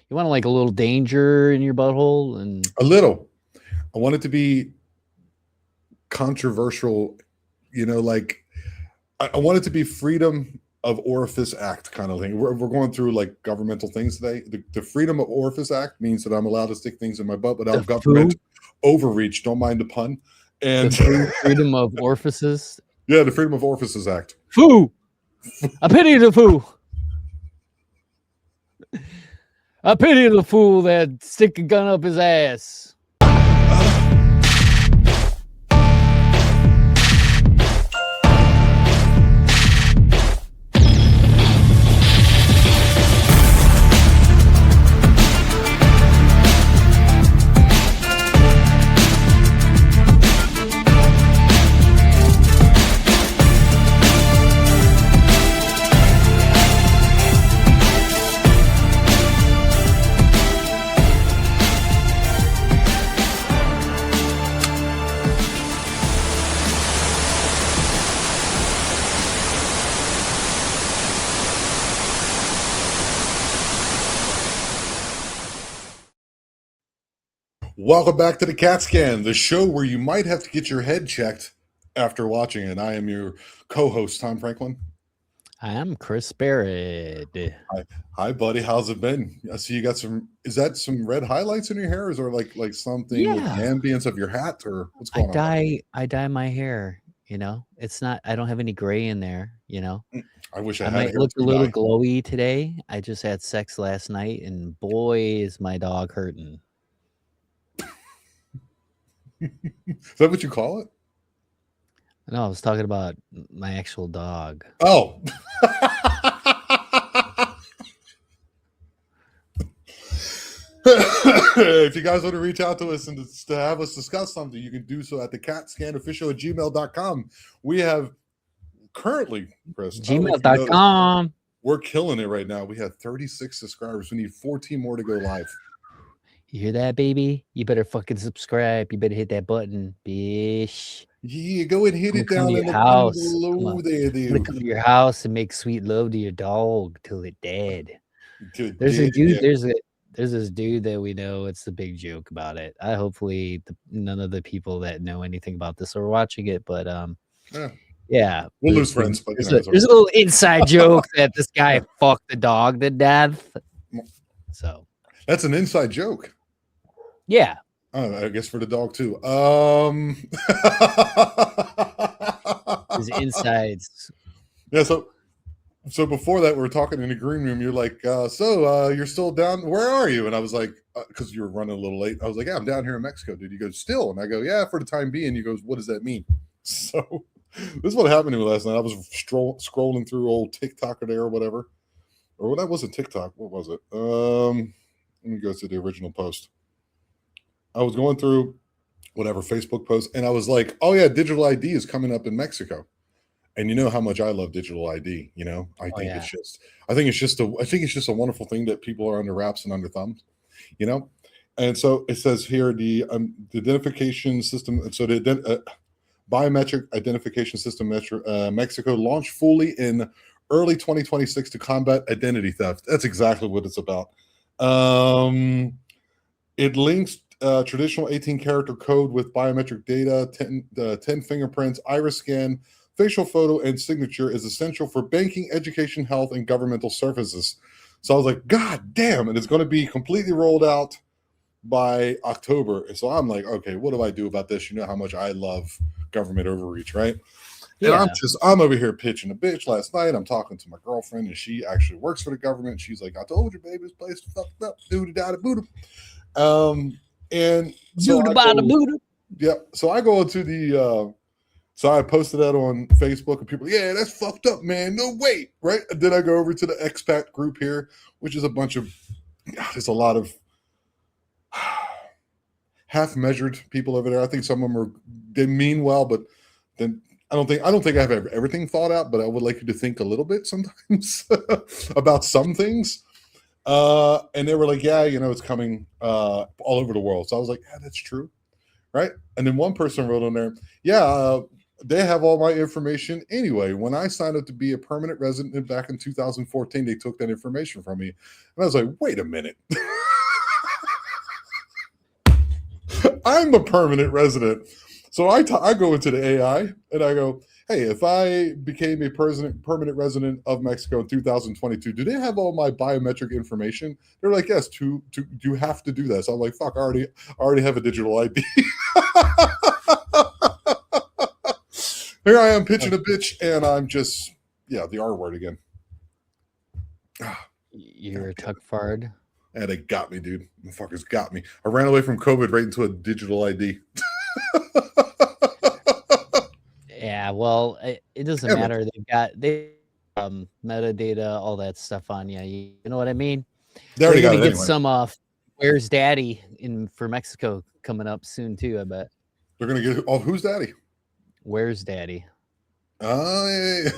You want like a little danger in your butthole, and a little. I want it to be controversial, like I want it to be Freedom of Orifice Act kind of thing. We're going through like governmental things today. The Freedom of Orifice Act means that I'm allowed to stick things in my butt without government overreach. Don't mind the pun. And the Freedom of Orifices. Yeah, the Freedom of Orifices Act. Foo! I pity the fool. I pity the fool that stick a gun up his ass. Welcome back to the CAT Scan, the show where you might have to get your head checked after watching it. I am your co-host, Tom Franklin. I am Chris Barrett. Hi, buddy. How's it been? I see you got is that some red highlights in your hair? Or is there like something with the ambience of your hat, or what's going on? I dye my hair, It's not, I don't have any gray in there, I wish I might look a little glowy today. I just had sex last night, and boy, is my dog hurting. Is that what you call it? No, I was talking about my actual dog. Oh. If you guys want to reach out to us and to have us discuss something, you can do so at thecatscanofficial@gmail.com. We have currently, Chris, gmail.com. We're killing it right now. We have 36 subscribers. We need 14 more to go live. You hear that, baby? You better fucking subscribe. You better hit that button, bitch. Yeah, go and hit it down in the house. Below there, dude. Come to your house and make sweet love to your dog till it dead. There's a dude. Yeah. There's this dude that we know. It's the big joke about it. Hopefully none of the people that know anything about this are watching it, but yeah, we'll lose friends. But there's a little inside joke that this guy fucked the dog to death. So that's an inside joke. Yeah. Oh, I guess for the dog too. His insides. Yeah. So before that, we were talking in the green room. You're like, you're still down? Where are you? And I was like, because you were running a little late. I was like, yeah, I'm down here in Mexico, dude. You go, still? And I go, yeah, for the time being. He goes, what does that mean? So this is what happened to me last night. I was scrolling through old TikTok or whatever. Or that wasn't TikTok. What was it? Let me go to the original post. I was going through whatever Facebook post, and I was like, oh yeah, digital ID is coming up in Mexico. And you know how much I love digital ID, I think it's just a wonderful thing that people are under wraps and under thumbs, And so it says here the identification system. So the biometric identification system Mexico launched fully in early 2026 to combat identity theft. That's exactly what it's about. It links traditional 18-character code with biometric data, 10 fingerprints, iris scan, facial photo, and signature is essential for banking, education, health, and governmental services. So I was like, God damn, and it's going to be completely rolled out by October. And so I'm like, okay, what do I do about this? You know how much I love government overreach, right? Yeah. And I'm over here pitching a bitch last night. I'm talking to my girlfriend, and she actually works for the government. She's like, I told you, baby, this place is fucked up. Doo-da-da-da-boo-da. And so I go into the so I posted that on Facebook, and people, yeah, that's fucked up, man. No, wait, right? And then I go over to the expat group here, which is a bunch of, there's a lot of half-measured people over there. I think some of them they mean well, but then I don't think I have everything thought out, but I would like you to think a little bit sometimes about some things. And they were like, yeah, it's coming all over the world. So I was like, yeah, that's true. Right. And then one person wrote on there, yeah, they have all my information anyway. When I signed up to be a permanent resident back in 2014, they took that information from me. And I was like, wait a minute. I'm a permanent resident. So I go into the AI and I go, hey, if I became a permanent resident of Mexico in 2022, do they have all my biometric information? They're like, yes, you have to do that. So I'm like, fuck, I already have a digital ID. Here I am pitching a bitch, and I'm just, the R word again. You're a tuck fard. And it got me, dude. The fuckers got me. I ran away from COVID right into a digital ID. Yeah, well, it doesn't matter. They metadata, all that stuff on you. You know what I mean? They're gonna get some Where's Daddy for Mexico coming up soon too. I bet they're gonna get. Oh, who's Daddy? Where's Daddy? Where's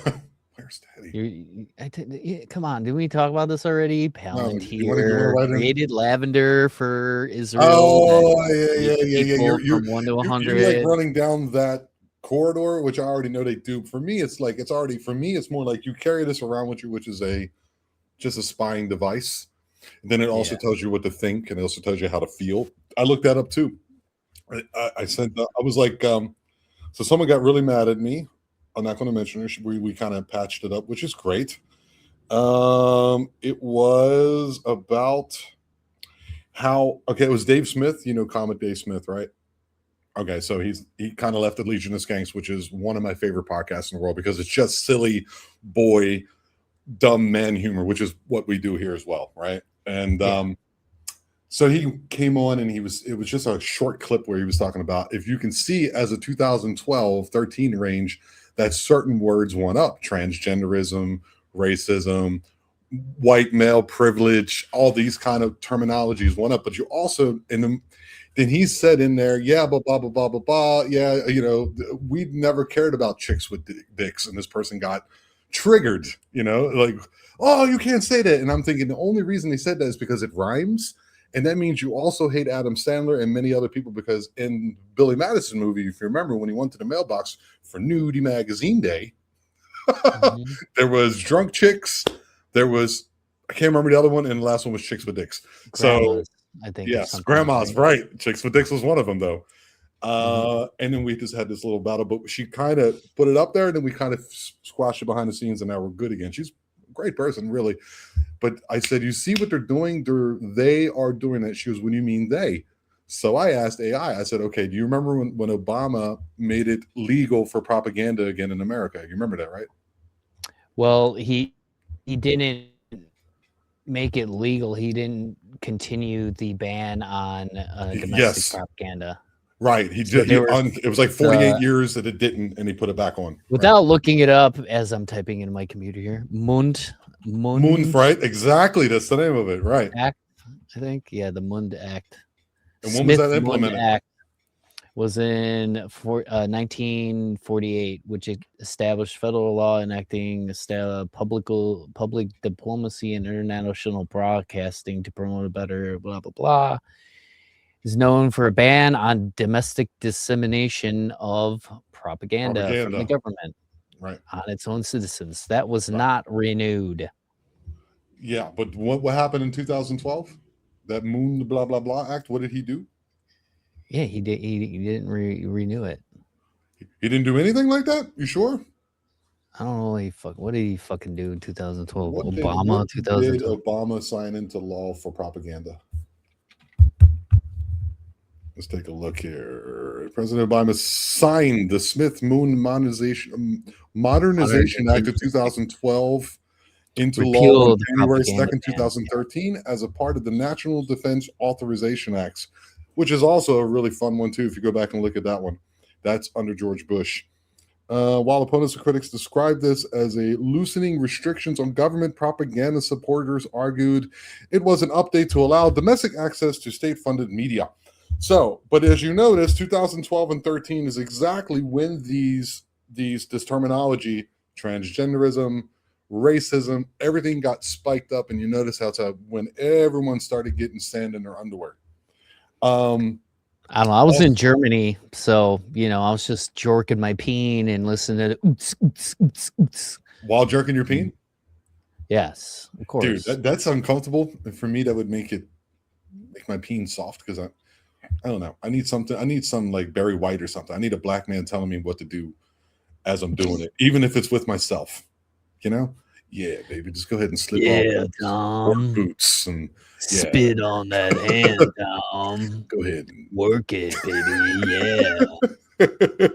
Daddy? Come on, didn't we talk about this already? Palantir created lavender for Israel. Oh, yeah. From 1 to 100. You're like running down that corridor, which I already know they do. For me, it's more like you carry this around with you, which is just a spying device. And then it also tells you what to think, and it also tells you how to feel. I looked that up too. I was like, so someone got really mad at me. I'm not going to mention her. We kind of patched it up, which is great. It was about it was Dave Smith, Comet Dave Smith, right? Okay, so he kind of left the Legion of Skanks, which is one of my favorite podcasts in the world because it's just silly boy, dumb man humor, which is what we do here as well, right? And so he came on and it was just a short clip where he was talking about if you can see as a 2012-13 range that certain words went up: transgenderism, racism, white male privilege, all these kind of terminologies went up. But you also then he said in there, blah, blah, blah, blah, blah, blah. Yeah, we never cared about chicks with dicks. And this person got triggered, like, oh, you can't say that. And I'm thinking the only reason they said that is because it rhymes. And that means you also hate Adam Sandler and many other people because in Billy Madison movie, if you remember, when he went to the mailbox for Nudie Magazine Day, there was drunk chicks. There was, I can't remember the other one. And the last one was chicks with dicks. Grandmas. I think yes, grandmas, right? Chicks with dicks was one of them, though. And then we just had this little battle, but she kind of put it up there, and then we kind of squashed it behind the scenes, and now we're good again. She's a great person, really. But I said, you see what they're doing? They are doing that. She goes, what do you mean they? So I asked AI, I said, okay, do you remember when Obama made it legal for propaganda again in America? You remember that, right? Well, he didn't make it legal. He didn't continue the ban on domestic propaganda. Right. He did. It was like 48 years that it didn't, and he put it back on. Without looking it up as I'm typing in my computer here. Mund, right? Exactly. That's the name of it. Right. Act, I think. Yeah, the Mund Act. And when was that implemented? Mund Act was in 1948, which established federal law enacting public diplomacy and international broadcasting to promote a better blah, blah, blah. Is known for a ban on domestic dissemination of propaganda from the government on its own citizens. That was not renewed. Yeah, but what happened in 2012? That Moon blah blah blah act. What did he do? Yeah, he did. He didn't renew it. He didn't do anything like that. You sure? I don't know. What did he fucking do in 2012? What did Obama sign into law for propaganda? Let's take a look here. President Obama signed the Smith-Moon Modernization Act of 2012 into law on January 2nd, 2013 as a part of the National Defense Authorization Acts, which is also a really fun one, too, if you go back and look at that one. That's under George Bush. While opponents and critics described this as a loosening restrictions on government propaganda, supporters argued it was an update to allow domestic access to state-funded media. So, but as you notice, 2012 and 13 is exactly when this terminology, transgenderism, racism, everything got spiked up, and you notice how it's when everyone started getting sand in their underwear. I I don't know. I was in Germany, so I was just jorking my peen and listening to oots, oots, oots, oots. While jerking your peen? Yes, of course. Dude, that's uncomfortable. And for me, that would make my peen soft because I don't know. I need something. I need some like Barry White or something. I need a black man telling me what to do as I'm doing it, even if it's with myself. Yeah, baby, just go ahead and slip on Tom. boots and spit on that hand, Tom. Go ahead and work it, baby. Yeah.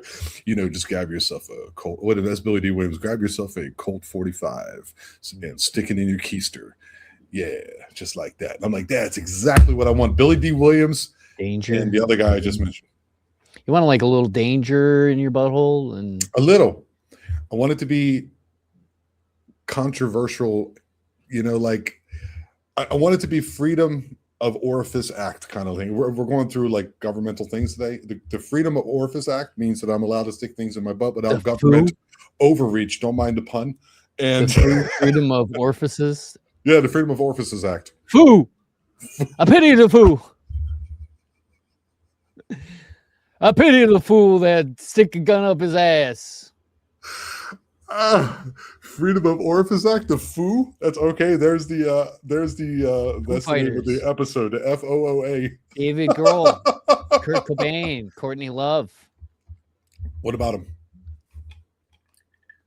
Just grab yourself a Colt. What that's Billy D. Williams. Grab yourself a Colt 45 and stick it in your keister. Yeah, just like that. I'm like, that's exactly what I want. Billy D. Williams, Danger, and the other guy I just mentioned. You want like a little danger in your butthole, and a little. I want it to be controversial. Like I want it to be Freedom of Orifice Act kind of thing. We're going through like governmental things today. The Freedom of Orifice Act means that I'm allowed to stick things in my butt without government overreach. Don't mind the pun. And the Freedom of Orifices. Yeah, the Freedom of Orifices Act. Foo! I pity the fool. I pity the fool that stick a gun up his ass. Freedom of Orifice Act, the FOO. That's okay. There's the that's the name of the episode, the FOOA. David Grohl, Kurt Cobain, Courtney Love. What about him?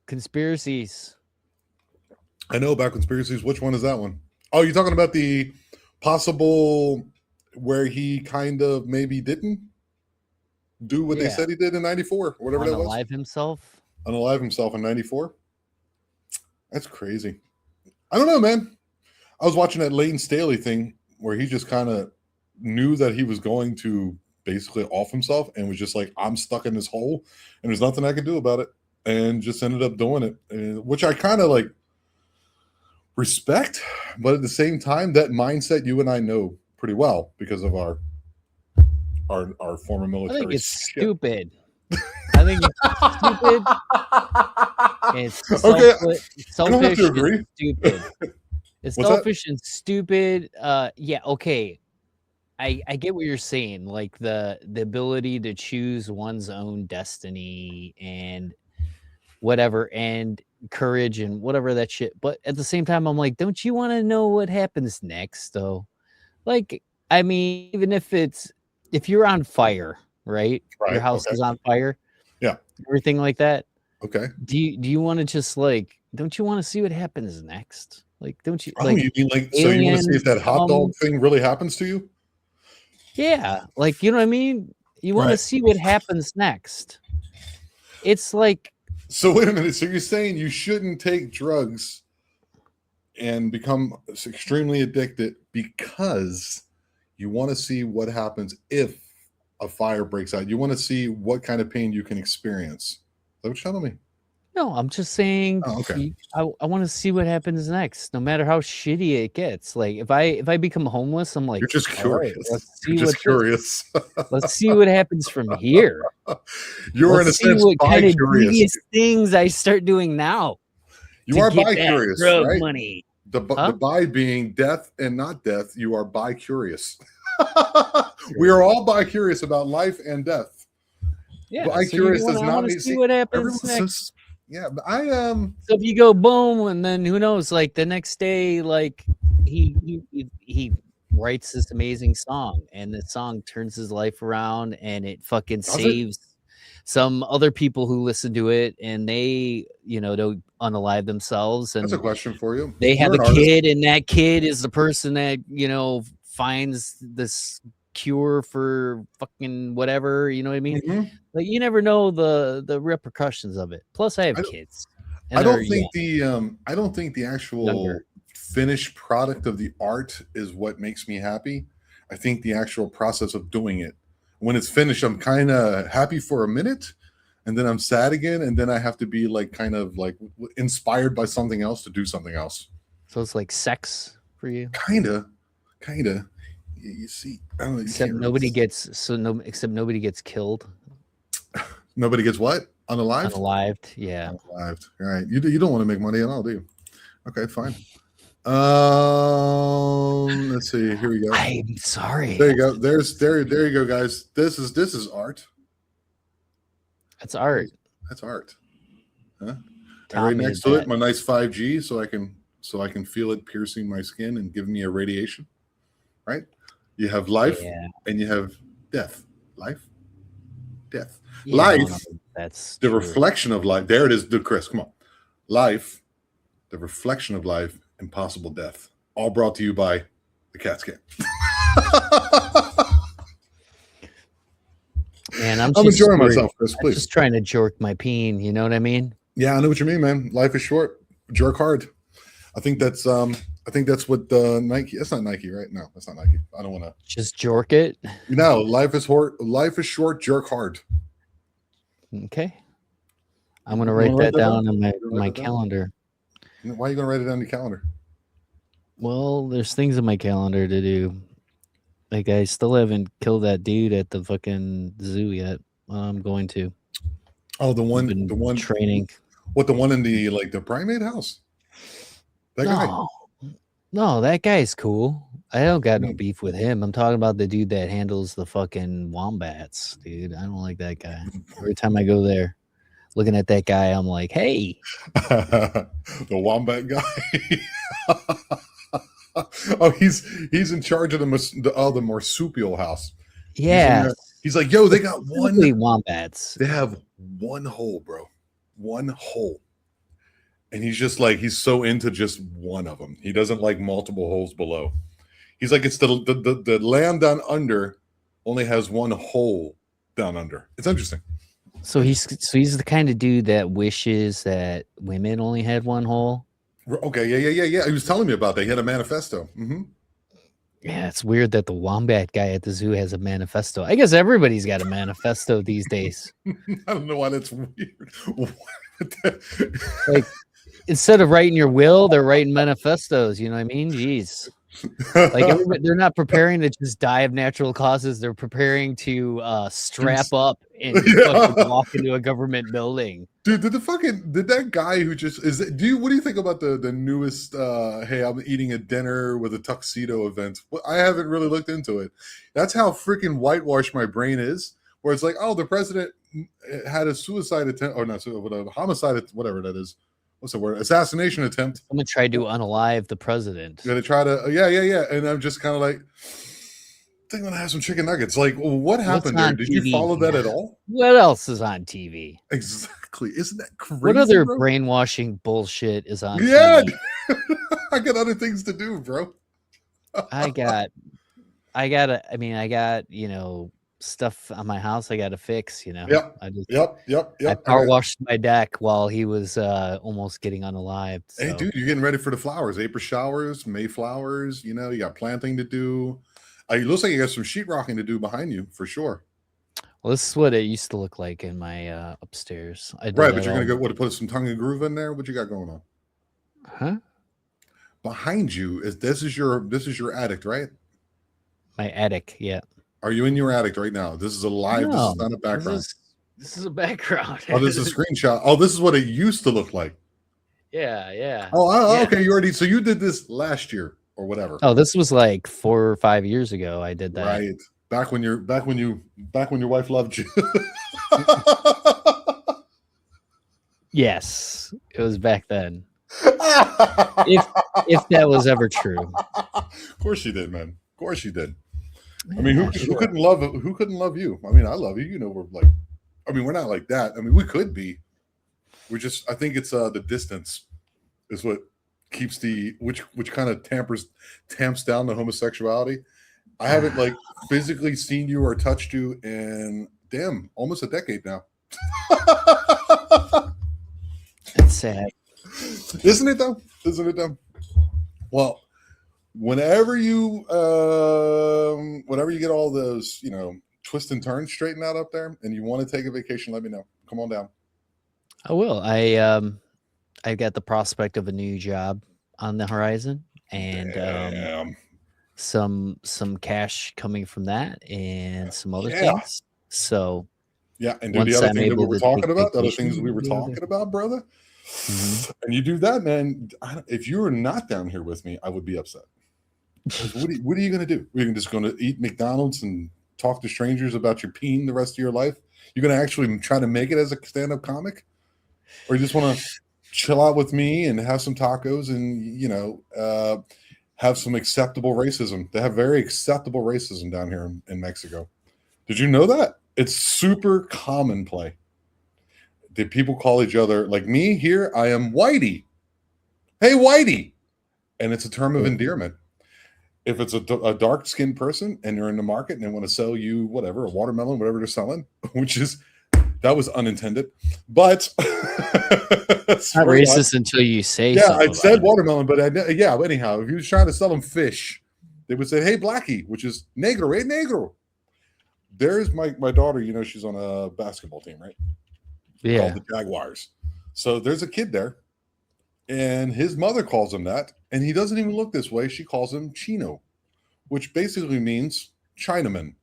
Conspiracies. I know about conspiracies. Which one is that one? Oh, you're talking about the possible where he kind of maybe didn't do what they said he did in 94 or whatever that was. Unalive himself in 94. That's crazy. I don't know, man. I was watching that Layton Staley thing where he just kind of knew that he was going to basically off himself and was just like, I'm stuck in this hole and there's nothing I can do about it, and just ended up doing it, which I kind of like respect, but at the same time, that mindset you and I know pretty well because of our former military. I think it's stupid. I think it's stupid. It's okay. Selfish I don't have to agree. And stupid. It's selfish and stupid. Yeah, okay. I get what you're saying, like the ability to choose one's own destiny and whatever, and courage and whatever that shit. But at the same time, I'm like, don't you want to know what happens next, though? Like, I mean, even if you're on fire, right? Your house is on fire. Yeah. Everything like that. Okay. Do you want to just like, don't you want to see what happens next? Like, don't you? Oh, like, you mean like, so you want to see if that hot dog thing really happens to you? Yeah. Like, you know what I mean? You want to see what happens next. It's like. So wait a minute. So you're saying you shouldn't take drugs and become extremely addicted because you want to see what happens if a fire breaks out. You want to see what kind of pain you can experience. Is that what you're telling me? No, I'm just saying. Oh, okay. I want to see what happens next, no matter how shitty it gets. Like if I become homeless, I'm like, you're just curious. Right, you're just curious. Let's see what happens from here. You're in a sense what kind of curious things I start doing now. You are bi-curious, right? Money. The bi being death and not death. You are bi-curious. We are all bi-curious about life and death. Yeah, bi-curious does not mean see what happens next. Yeah, but So if you go boom, and then who knows? Like the next day, like he writes this amazing song, and the song turns his life around, and it fucking saves some other people who listen to it, and they don't unalive themselves. And that's a question for you. They have a kid, and that kid is the person that finds this cure for fucking whatever, you know what I mean? Mm-hmm. Like you never know the repercussions of it. Plus I have kids. I don't think the actual finished product of the art is what makes me happy. I think the actual process of doing it, when it's finished, I'm kind of happy for a minute, and then I'm sad again, and then I have to be like kind of like inspired by something else to do something else. So it's like sex for you? Kinda. You see, I don't know, except nobody gets killed. Nobody gets what? Unalived? Unalived, yeah. Unalived. All right. You don't want to make money at all, do you? Okay, fine. Let's see. Here we go. I'm sorry. There you go. There you go, guys. This is art. That's art. That's art. Huh? And right next to it, my nice 5G, so I can feel it piercing my skin and giving me a radiation. Right? You have life and you have death. Life, death. Yeah, life. That's the reflection of life. There it is, dude. Chris, come on. Life, the reflection of life, impossible death. All brought to you by the CAT scan. Man, I'm enjoying myself, Chris. Please. I'm just trying to jerk my peen. You know what I mean? Yeah, I know what you mean, man. Life is short. Jerk hard. I think that's what Nike. That's not Nike, right? No, that's not Nike. I don't want to just jerk it. No, life is short. Life is short. Jerk hard. Okay, I'm gonna write that down in my calendar. Why are you gonna write it down in your calendar? Well, there's things in my calendar to do. Like I still haven't killed that dude at the fucking zoo yet. I'm going to. Oh, the one training. What, the one in the primate house? That guy. No, that guy's cool. I don't got no beef with him. I'm talking about the dude that handles the fucking wombats, dude. I don't like that guy. Every time I go there, looking at that guy, I'm like, hey. The wombat guy. Oh, he's in charge of the marsupial house. Yeah. He's like, yo, they got one wombats. They have one hole, bro. One hole. And he's just like, he's so into just one of them. He doesn't like multiple holes below. He's like, it's the land down under only has one hole down under. It's interesting. So he's the kind of dude that wishes that women only had one hole. Okay, yeah. He was telling me about that. He had a manifesto. Mm-hmm. Yeah, it's weird that the wombat guy at the zoo has a manifesto. I guess everybody's got a manifesto these days. I don't know why that's weird. Like, instead of writing your will, they're writing manifestos. You know what I mean? Jeez. Like they're not preparing to just die of natural causes. They're preparing to strap up and fucking walk into a government building. Dude, did that guy who just what do you think about the newest hey, I'm eating a dinner with a tuxedo event? Well, I haven't really looked into it. That's how freaking whitewashed my brain is, where it's like, oh, the president had a suicide attempt, or not, a homicide, whatever that is. What's the word? Assassination attempt. Someone tried to unalive the president. Yeah, they try to, yeah. And I'm just kind of like, I think I'm gonna have some chicken nuggets. Like, well, what happened there? Did you follow that at all? What else is on TV? Exactly. Isn't that crazy? What other brainwashing bullshit is on TV? I got other things to do, bro. I got, you know, stuff on my house I got to fix, you know. Yep. I power washed my deck while he was almost getting unalived. So. Hey, dude, you're getting ready for the flowers. April showers, May flowers. You know, you got planting to do. It looks like you got some sheetrocking to do behind you for sure. Well, this is what it used to look like in my upstairs. Right, but you're gonna go to put some tongue and groove in there. What you got going on? Huh? Behind you this is your attic, right? My attic, yeah. Are you in your attic right now? This is a live. No, this is not a background. This is a background. Oh, this is a screenshot. Oh, this is what it used to look like. Yeah. Oh, yeah. Okay. So you did this last year or whatever. Oh, this was like 4 or 5 years ago. I did that. Right. Back when your wife loved you. Yes, it was back then. if that was ever true. Of course she did, man. Of course she did. I mean, who couldn't love you? I mean, I love you. You know, we're not like that. I mean, we could be. I think it's the distance is what keeps which kind of tamps down the homosexuality. I haven't physically seen you or touched you in almost a decade now. That's sad. Isn't it though? Well, whenever you get all those, you know, twists and turns straightened out up there and you want to take a vacation, let me know. Come on down. I will. I got the prospect of a new job on the horizon and some cash coming from that and some other things. So yeah, and do the other things that we were talking about, brother. And you do that, man. If you were not down here with me, I would be upset. What are you going to do? You're just going to eat McDonald's and talk to strangers about your peen the rest of your life? You're going to actually try to make it as a stand-up comic? Or you just want to chill out with me and have some tacos and, have some acceptable racism? They have very acceptable racism down here in Mexico. Did you know that? It's super common play. The people call each other, like me here, I am Whitey. Hey, Whitey. And it's a term of endearment. If it's a dark-skinned person and they're in the market and they want to sell you whatever, a watermelon, whatever they're selling, that was unintended, but it's not racist until you say something. Yeah, I said watermelon, but anyhow, if he was trying to sell them fish, they would say, hey, Blackie, which is negro, hey, negro. There's my daughter, she's on a basketball team, right? Yeah. Called the Jaguars. So there's a kid there, and his mother calls him that, and he doesn't even look this way. She calls him Chino, which basically means Chinaman,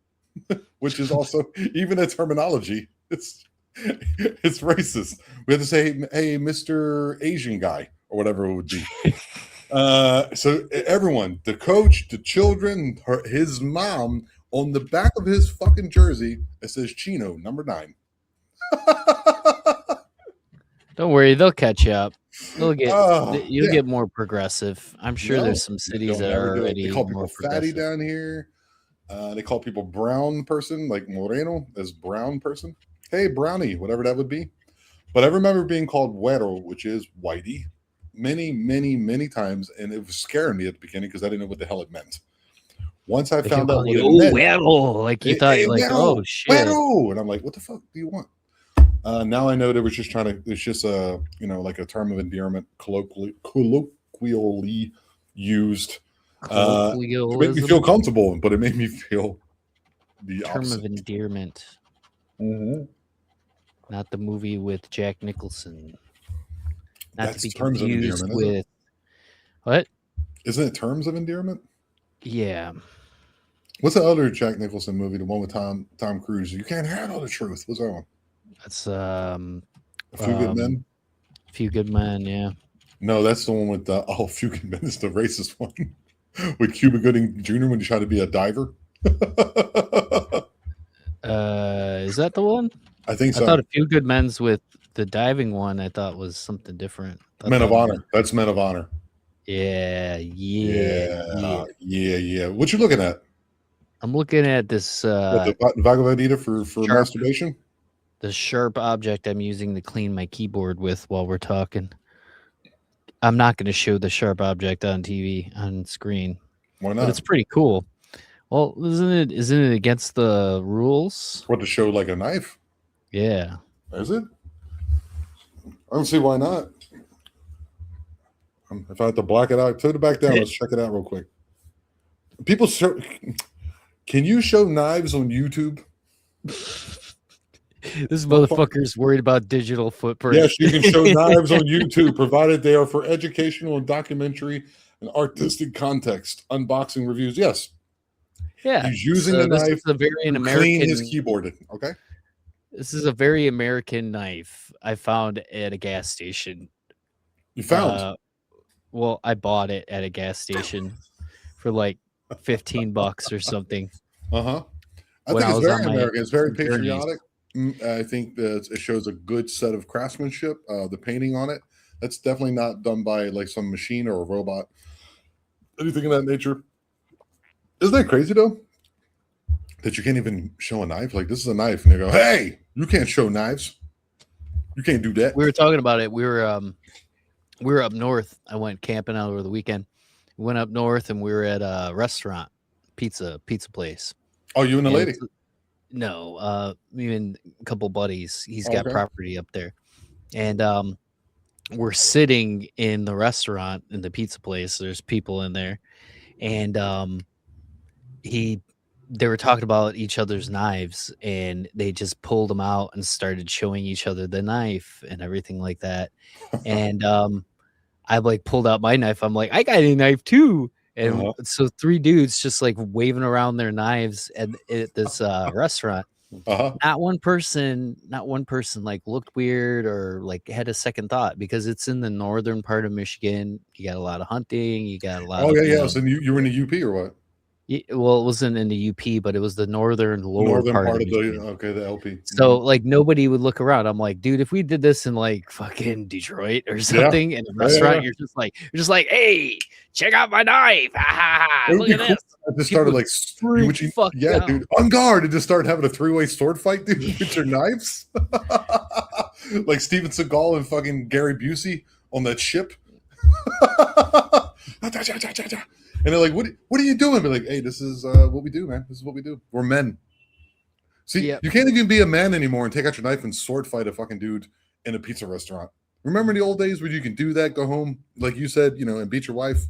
which is also, even a terminology, it's racist. We have to say, hey, Mr. Asian guy, or whatever it would be. So everyone, the coach, the children, his mom, on the back of his fucking jersey, it says Chino, number 9. Don't worry, they'll catch you up. You'll get more progressive. I'm sure there's some cities that are already. They call people fatty down here. They call people brown person, like Moreno, as brown person. Hey, brownie, whatever that would be. But I remember being called güero, which is whitey, many, many, many times, and it was scaring me at the beginning because I didn't know what the hell it meant. Once I found out what it meant, güero, like you thought, like, oh shit, güero, and I'm like, what the fuck do you want? Now I know they were just trying to. It's just a like a term of endearment, colloquially used to make me feel comfortable, but it made me feel the term opposite. of endearment. Mm-hmm. Not the movie with Jack Nicholson. Not That's to be terms of confused endearment, with what? Isn't it terms of endearment? Yeah. What's the other Jack Nicholson movie? The one with Tom Cruise. You can't handle the truth. What's that one? That's A Few Good Men. Few Good Men. Yeah. No, that's the one with Few Good Men is the racist one with Cuba Gooding Jr. when he tried to be a diver. Is that the one? I think so. I thought A Few Good Men's with the diving one. I thought was something different. Men of Honor. That's Men of Honor. Yeah. What you looking at? I'm looking at this. The Bhagavad Gita for masturbation. The sharp object I'm using to clean my keyboard with while we're talking. I'm not going to show the sharp object on TV on screen. Why not? But it's pretty cool. Well, isn't it against the rules? What, to show like a knife? Yeah. Is it? I don't see why not. If I have to black it out, put it back down. Let's check it out real quick. People show. Can you show knives on YouTube? This motherfucker's worried about digital footprint. Yes, you can show knives on YouTube, provided they are for educational and documentary and artistic context. Unboxing reviews, yes. Yeah, he's using a knife to clean his keyboard. Okay, this is a very American knife I found at a gas station. You found? Well, I bought it at a gas station for like $15 or something. I think it's very American. It's very patriotic. I think that it shows a good set of craftsmanship. The painting on it, that's definitely not done by like some machine or a robot, anything of that nature. Isn't that crazy though? That you can't even show a knife. Like, this is a knife, and they go, "Hey, you can't show knives. You can't do that." We were talking about it. We were up north. I went camping out over the weekend. We went up north, and we were at a restaurant, pizza place. Oh, you and the lady? No, me and a couple buddies. He's got property up there, and we're sitting in the restaurant in the pizza place. There's people in there, and they were talking about each other's knives, and they just pulled them out and started showing each other the knife and everything like that. And I like pulled out my knife. I'm like, I got a knife too. And so 3 dudes just like waving around their knives at this restaurant. Not one person like looked weird or like had a second thought, because it's in the northern part of Michigan. You got a lot of hunting. You got a lot of, yeah. So you were in the UP or what? Well, it wasn't in the UP, but it was the northern lower part of Michigan. the LP. So like nobody would look around. I'm like, dude, if we did this in like fucking Detroit or something in a restaurant, you're just like, hey, check out my knife. Look at this. I just started like, dude, on guard, and just started having a 3-way sword fight, dude, with your knives. Like Steven Seagal and fucking Gary Busey on that ship. And they're like, what are you doing? Be like, hey, this is what we do, man. This is what we do. We're men. See, you can't even be a man anymore and take out your knife and sword fight a fucking dude in a pizza restaurant. Remember the old days where you can do that, go home, like you said, and beat your wife?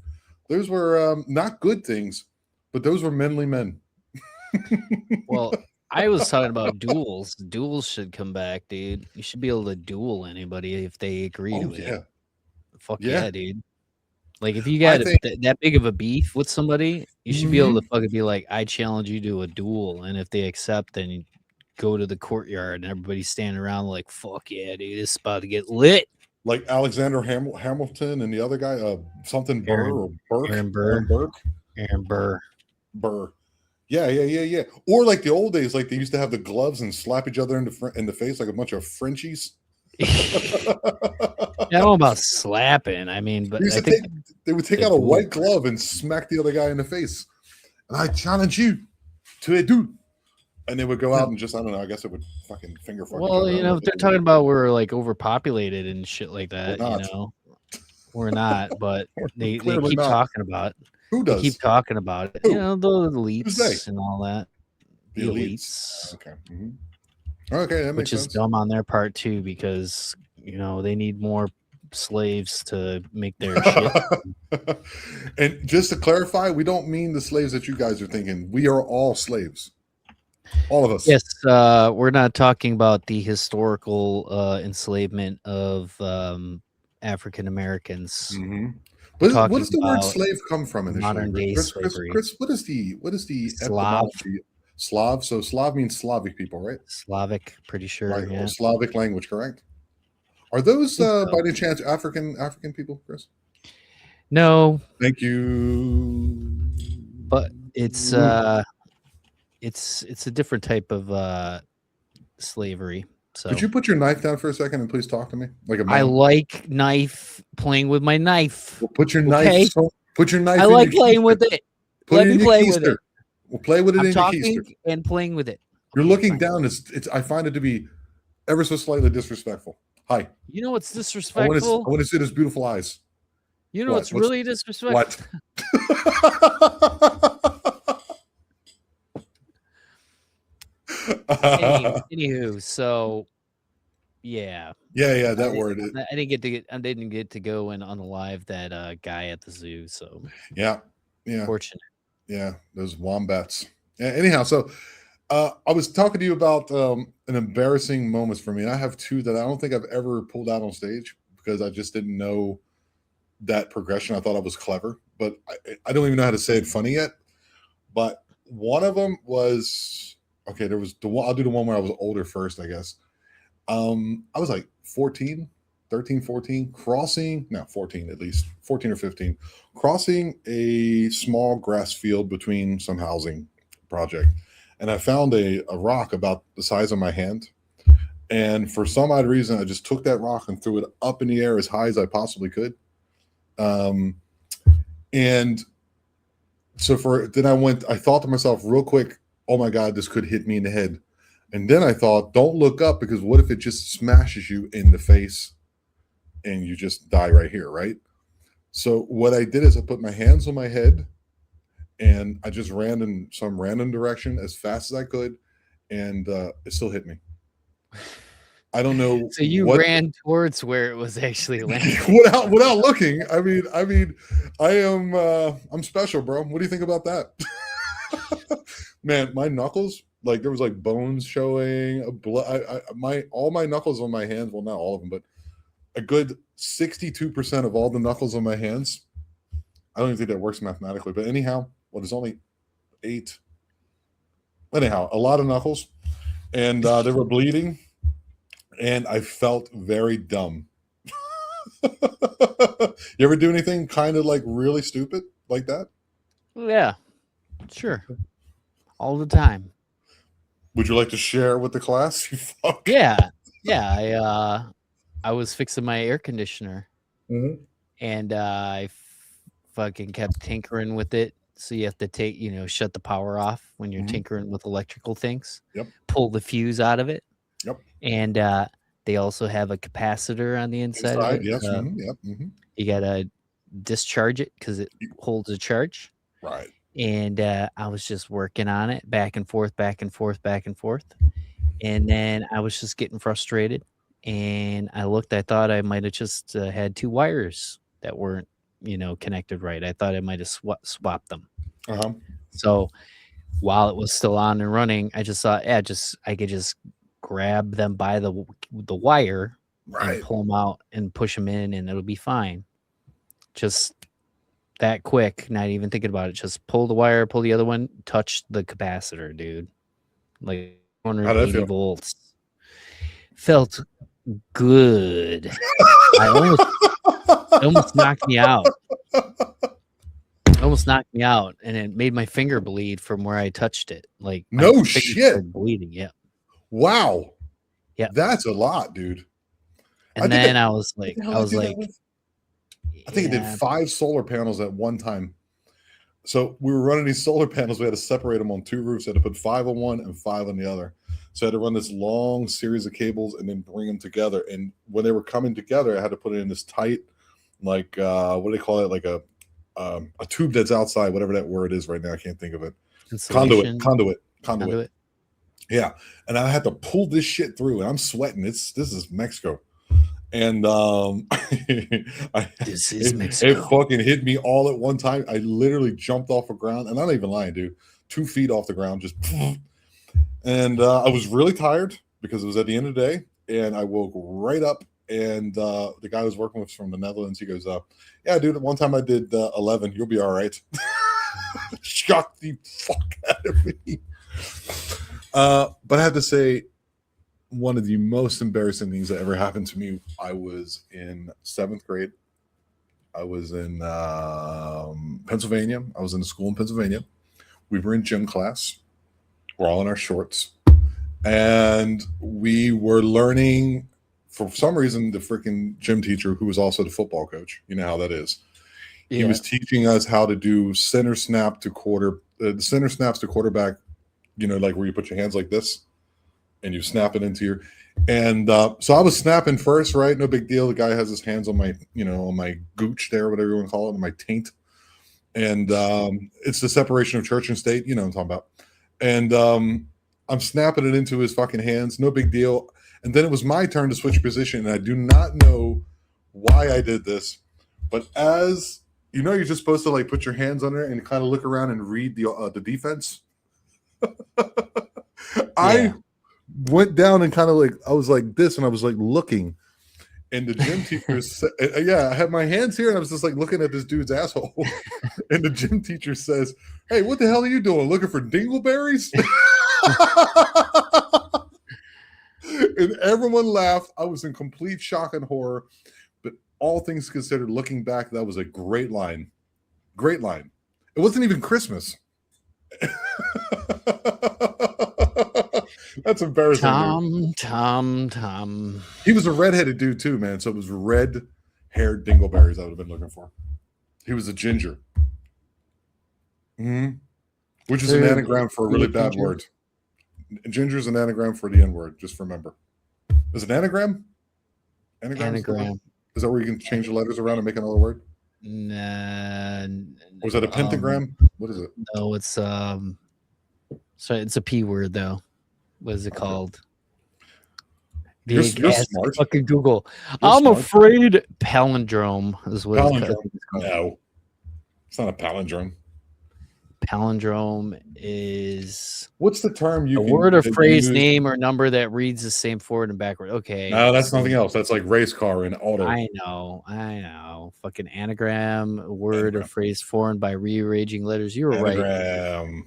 Those were not good things, but those were manly men. Well, I was talking about duels. Duels should come back, dude. You should be able to duel anybody if they agree to it. Fuck yeah, dude. Like if you got that big of a beef with somebody, you should be able to fucking be like, I challenge you to a duel. And if they accept, then you go to the courtyard and everybody's standing around like, fuck yeah, dude, this is about to get lit. Like Alexander Hamilton and the other guy, something Burr or Burke. Aaron Burr. Yeah. Or like the old days, like they used to have the gloves and slap each other in the face like a bunch of Frenchies. I don't know about slapping. I mean, but I think they would take out a white glove and smack the other guy in the face. And I challenge you to a duel. And they would go out and just, I don't know, I guess it would fucking finger fuck. Well, if they're talking about we're like overpopulated and shit like that, we're not, but they keep talking about it. Who does? They keep talking about it. Who? The elites and all that. The elites. Okay. Okay, that makes sense. Which is dumb on their part too, because they need more slaves to make their shit. And just to clarify, we don't mean the slaves that you guys are thinking. We are all slaves. All of us. Yes, we're not talking about the historical enslavement of African Americans. What does the word slave come from initially? Modern day slavery. Chris, what is the Slav? Slav. So Slav means Slavic people, right? Slavic, pretty sure. Right. Yeah. Slavic language, correct? Are those by any chance African people, Chris? No. Thank you. But it's a different type of slavery. So could you put your knife down for a second and please talk to me like a man? I like playing with my knife. Well, put your knife. Put your knife. I like playing with it. Let me play with it. We'll play with it in your keister. And playing with it. You're looking down. It's. I find it to be ever so slightly disrespectful. Hi. You know what's disrespectful? I want to see those beautiful eyes. You know what's really disrespectful? What? Anywho, so yeah, that word. I didn't get to go and unalive that guy at the zoo. So yeah, fortunate. Yeah, those wombats. Anyhow, so I was talking to you about an embarrassing moments for me, and I have two that I don't think I've ever pulled out on stage because I just didn't know that progression. I thought I was clever, but I don't even know how to say it funny yet. But one of them was there was the one. I'll do the one where I was older first, I guess. I was like 13, 14, 14 at least, 14 or 15, crossing a small grass field between some housing project. And I found a rock about the size of my hand. And for some odd reason, I just took that rock and threw it up in the air as high as I possibly could. And so I thought to myself real quick, oh my God, this could hit me in the head. And then I thought, don't look up, because what if it just smashes you in the face and you just die right here, right? So what I did is I put my hands on my head and I just ran in some random direction as fast as I could, and it still hit me. I don't know. So you ran towards where it was actually landing without looking. I mean, I'm special, bro. What do you think about that? Man, my knuckles, like there was like bones showing. All my knuckles on my hands. Well, not all of them, but a good 62% of all the knuckles on my hands. I don't even think that works mathematically, but anyhow, there's only 8. Anyhow, a lot of knuckles. and they were bleeding, and I felt very dumb. You ever do anything kind of like really stupid like that? Yeah, sure. All the time. Would you like to share with the class? You fuck. Yeah. I was fixing my air conditioner, and I fucking kept tinkering with it. So you have to shut the power off when you're tinkering with electrical things. Yep. Pull the fuse out of it. Yep. And they also have a capacitor on the inside of it. Yes. You gotta discharge it because it holds a charge. Right. And I was just working on it back and forth. And then I was just getting frustrated. And I thought I might have just had two wires that weren't, connected right. I thought I might have swapped them. So while it was still on and running, I just thought, I could just grab them by the wire, and pull them out and push them in, and it'll be fine. Just that quick, not even thinking about it. Just pull the wire, pull the other one, touch the capacitor, dude. Like 180 volts. Felt good. It almost knocked me out. And it made my finger bleed from where I touched it. Like, no shit, bleeding. Yeah. Wow. Yeah, that's a lot, dude. And then I was like, I think it did 5 solar panels at one time. So we were running these solar panels. We had to separate them on 2 roofs. I had to put 5 on one and 5 on the other. So I had to run this long series of cables and then bring them together. And when they were coming together, I had to put it in this tight, like what do they call it? Like a tube that's outside, whatever that word is right now. I can't think of it. Conduit. Yeah. And I had to pull this shit through, and I'm sweating. This is Mexico. And this is Mexico. It fucking hit me all at one time. I literally jumped off the ground, and I'm not even lying, dude. 2 feet off the ground, just. And I was really tired because it was at the end of the day, and I woke right up. And the guy I was working with from the Netherlands, he goes, "Yeah, dude. One time I did 11. You'll be all right." Shocked the fuck out of me. But I have to say, one of the most embarrassing things that ever happened to me, I was in 7th grade. I was in Pennsylvania. I was in a school in Pennsylvania. We were in gym class. We're all in our shorts. And we were learning, for some reason, the freaking gym teacher, who was also the football coach, you know how that is. Yeah. He was teaching us how to do center snap to quarter, the center snaps to quarterback, like where you put your hands like this and you snap it into your, and so I was snapping first, right? No big deal. The guy has his hands on my, on my gooch there, whatever you want to call it, on my taint. And it's the separation of church and state, what I'm talking about. And I'm snapping it into his fucking hands. No big deal. And then it was my turn to switch position. And I do not know why I did this, but as you're just supposed to like put your hands on it and kind of look around and read the defense. I went down and kind of like, I was like this, and I was like looking, and the gym teacher said, I had my hands here, and I was just like looking at this dude's asshole. And the gym teacher says, "Hey, what the hell are you doing? Looking for dingleberries?" And everyone laughed. I was in complete shock and horror, but all things considered, looking back, that was a great line. Great line. It wasn't even Christmas. That's embarrassing. Tom. He was a redheaded dude too, man. So it was red-haired dingleberries I would have been looking for. He was a ginger. Which is an anagram for a really bad word. Ginger is an anagram for the N-word. Just remember. Is it anagram? Anagram. Is that where you can change the letters around and make another word? Nah. Was that a pentagram? What is it? No, it's sorry, it's a P word though. What is it called? You're smart. Fucking Google. I'm smart. Afraid palindrome is what palindrome. It's called. No, it's not a palindrome. Palindrome is what's the term? A word or phrase, name or number that reads the same forward and backward. Okay. No, that's something else. That's like race car and auto. I know. Fucking anagram, a word or phrase formed by rearranging letters. You were right.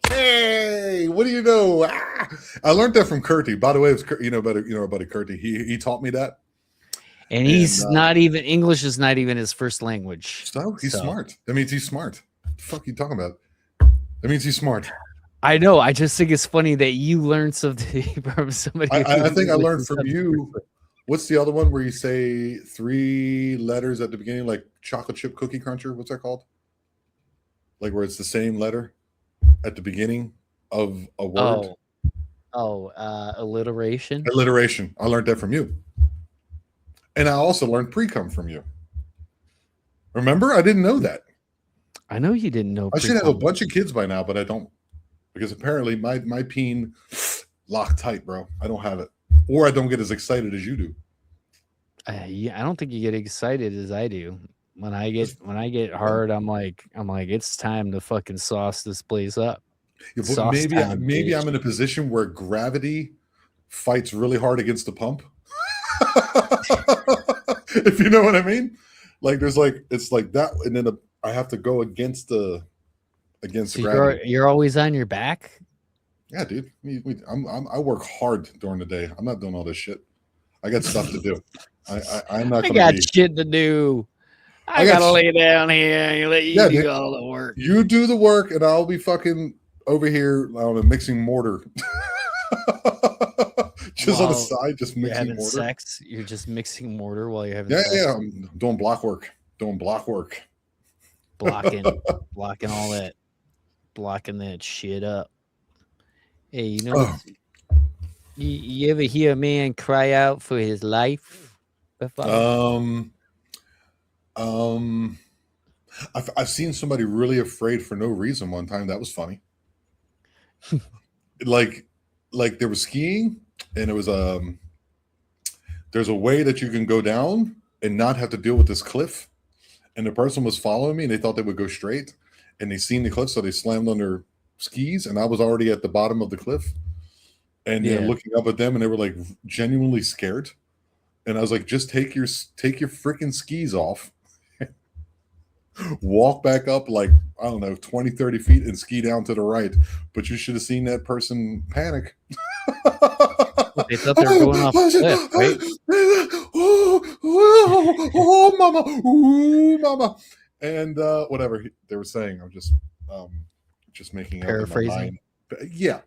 Hey, What do you know? Ah! I learned that from Kurtie. By the way, it's about Kurtie. He taught me that. And he's not even English is not even his first language. So he's smart. That means he's smart. What the fuck are you talking about? That means he's smart. I know. I just think it's funny that you learned something from somebody. I think I learned from you. What's the other one where you say 3 letters at the beginning, like chocolate chip cookie cruncher? What's that called? Like where it's the same letter at the beginning of a word. Alliteration. Alliteration. I learned that from you. And I also learned pre-cum from you. Remember? I didn't know that. I know you didn't know. I should have a bunch of kids by now, but I don't. Because apparently my peen locked tight, bro. I don't have it. Or I don't get as excited as you do. Yeah, I don't think you get excited as I do. When I get hard, I'm like, it's time to fucking sauce this place up. Yeah, but maybe I'm in a position where gravity fights really hard against the pump. If you know what I mean. Like there's like it's like that, and then I have to go against the gravity. You're always on your back. Yeah, dude. I work hard during the day. I'm not doing all this shit. I got stuff to do. I'm not. I got shit to do. I gotta lay down here and let you do all the work. You do the work, and I'll be fucking over here on a mixing mortar. Just on the side, just mixing mortar. Sex? You're just mixing mortar while you're having sex? Yeah. I'm doing block work. Blocking all that. Blocking that shit up. Hey, you know, you ever hear a man cry out for his life? I've seen somebody really afraid for no reason one time. That was funny. like there was skiing, and it was there's a way that you can go down and not have to deal with this cliff. And the person was following me, and they thought they would go straight, and they seen the cliff, so they slammed on their skis, and I was already at the bottom of the cliff, and they're looking up at them, and they were like genuinely scared. And I was like, just take your freaking skis off, walk back up like, I don't know, 20, 30 feet and ski down to the right. But you should have seen that person panic. They thought they were going off the cliff, right? Oh, mama. Ooh, mama. And whatever they were saying, I'm just making paraphrasing. Yeah.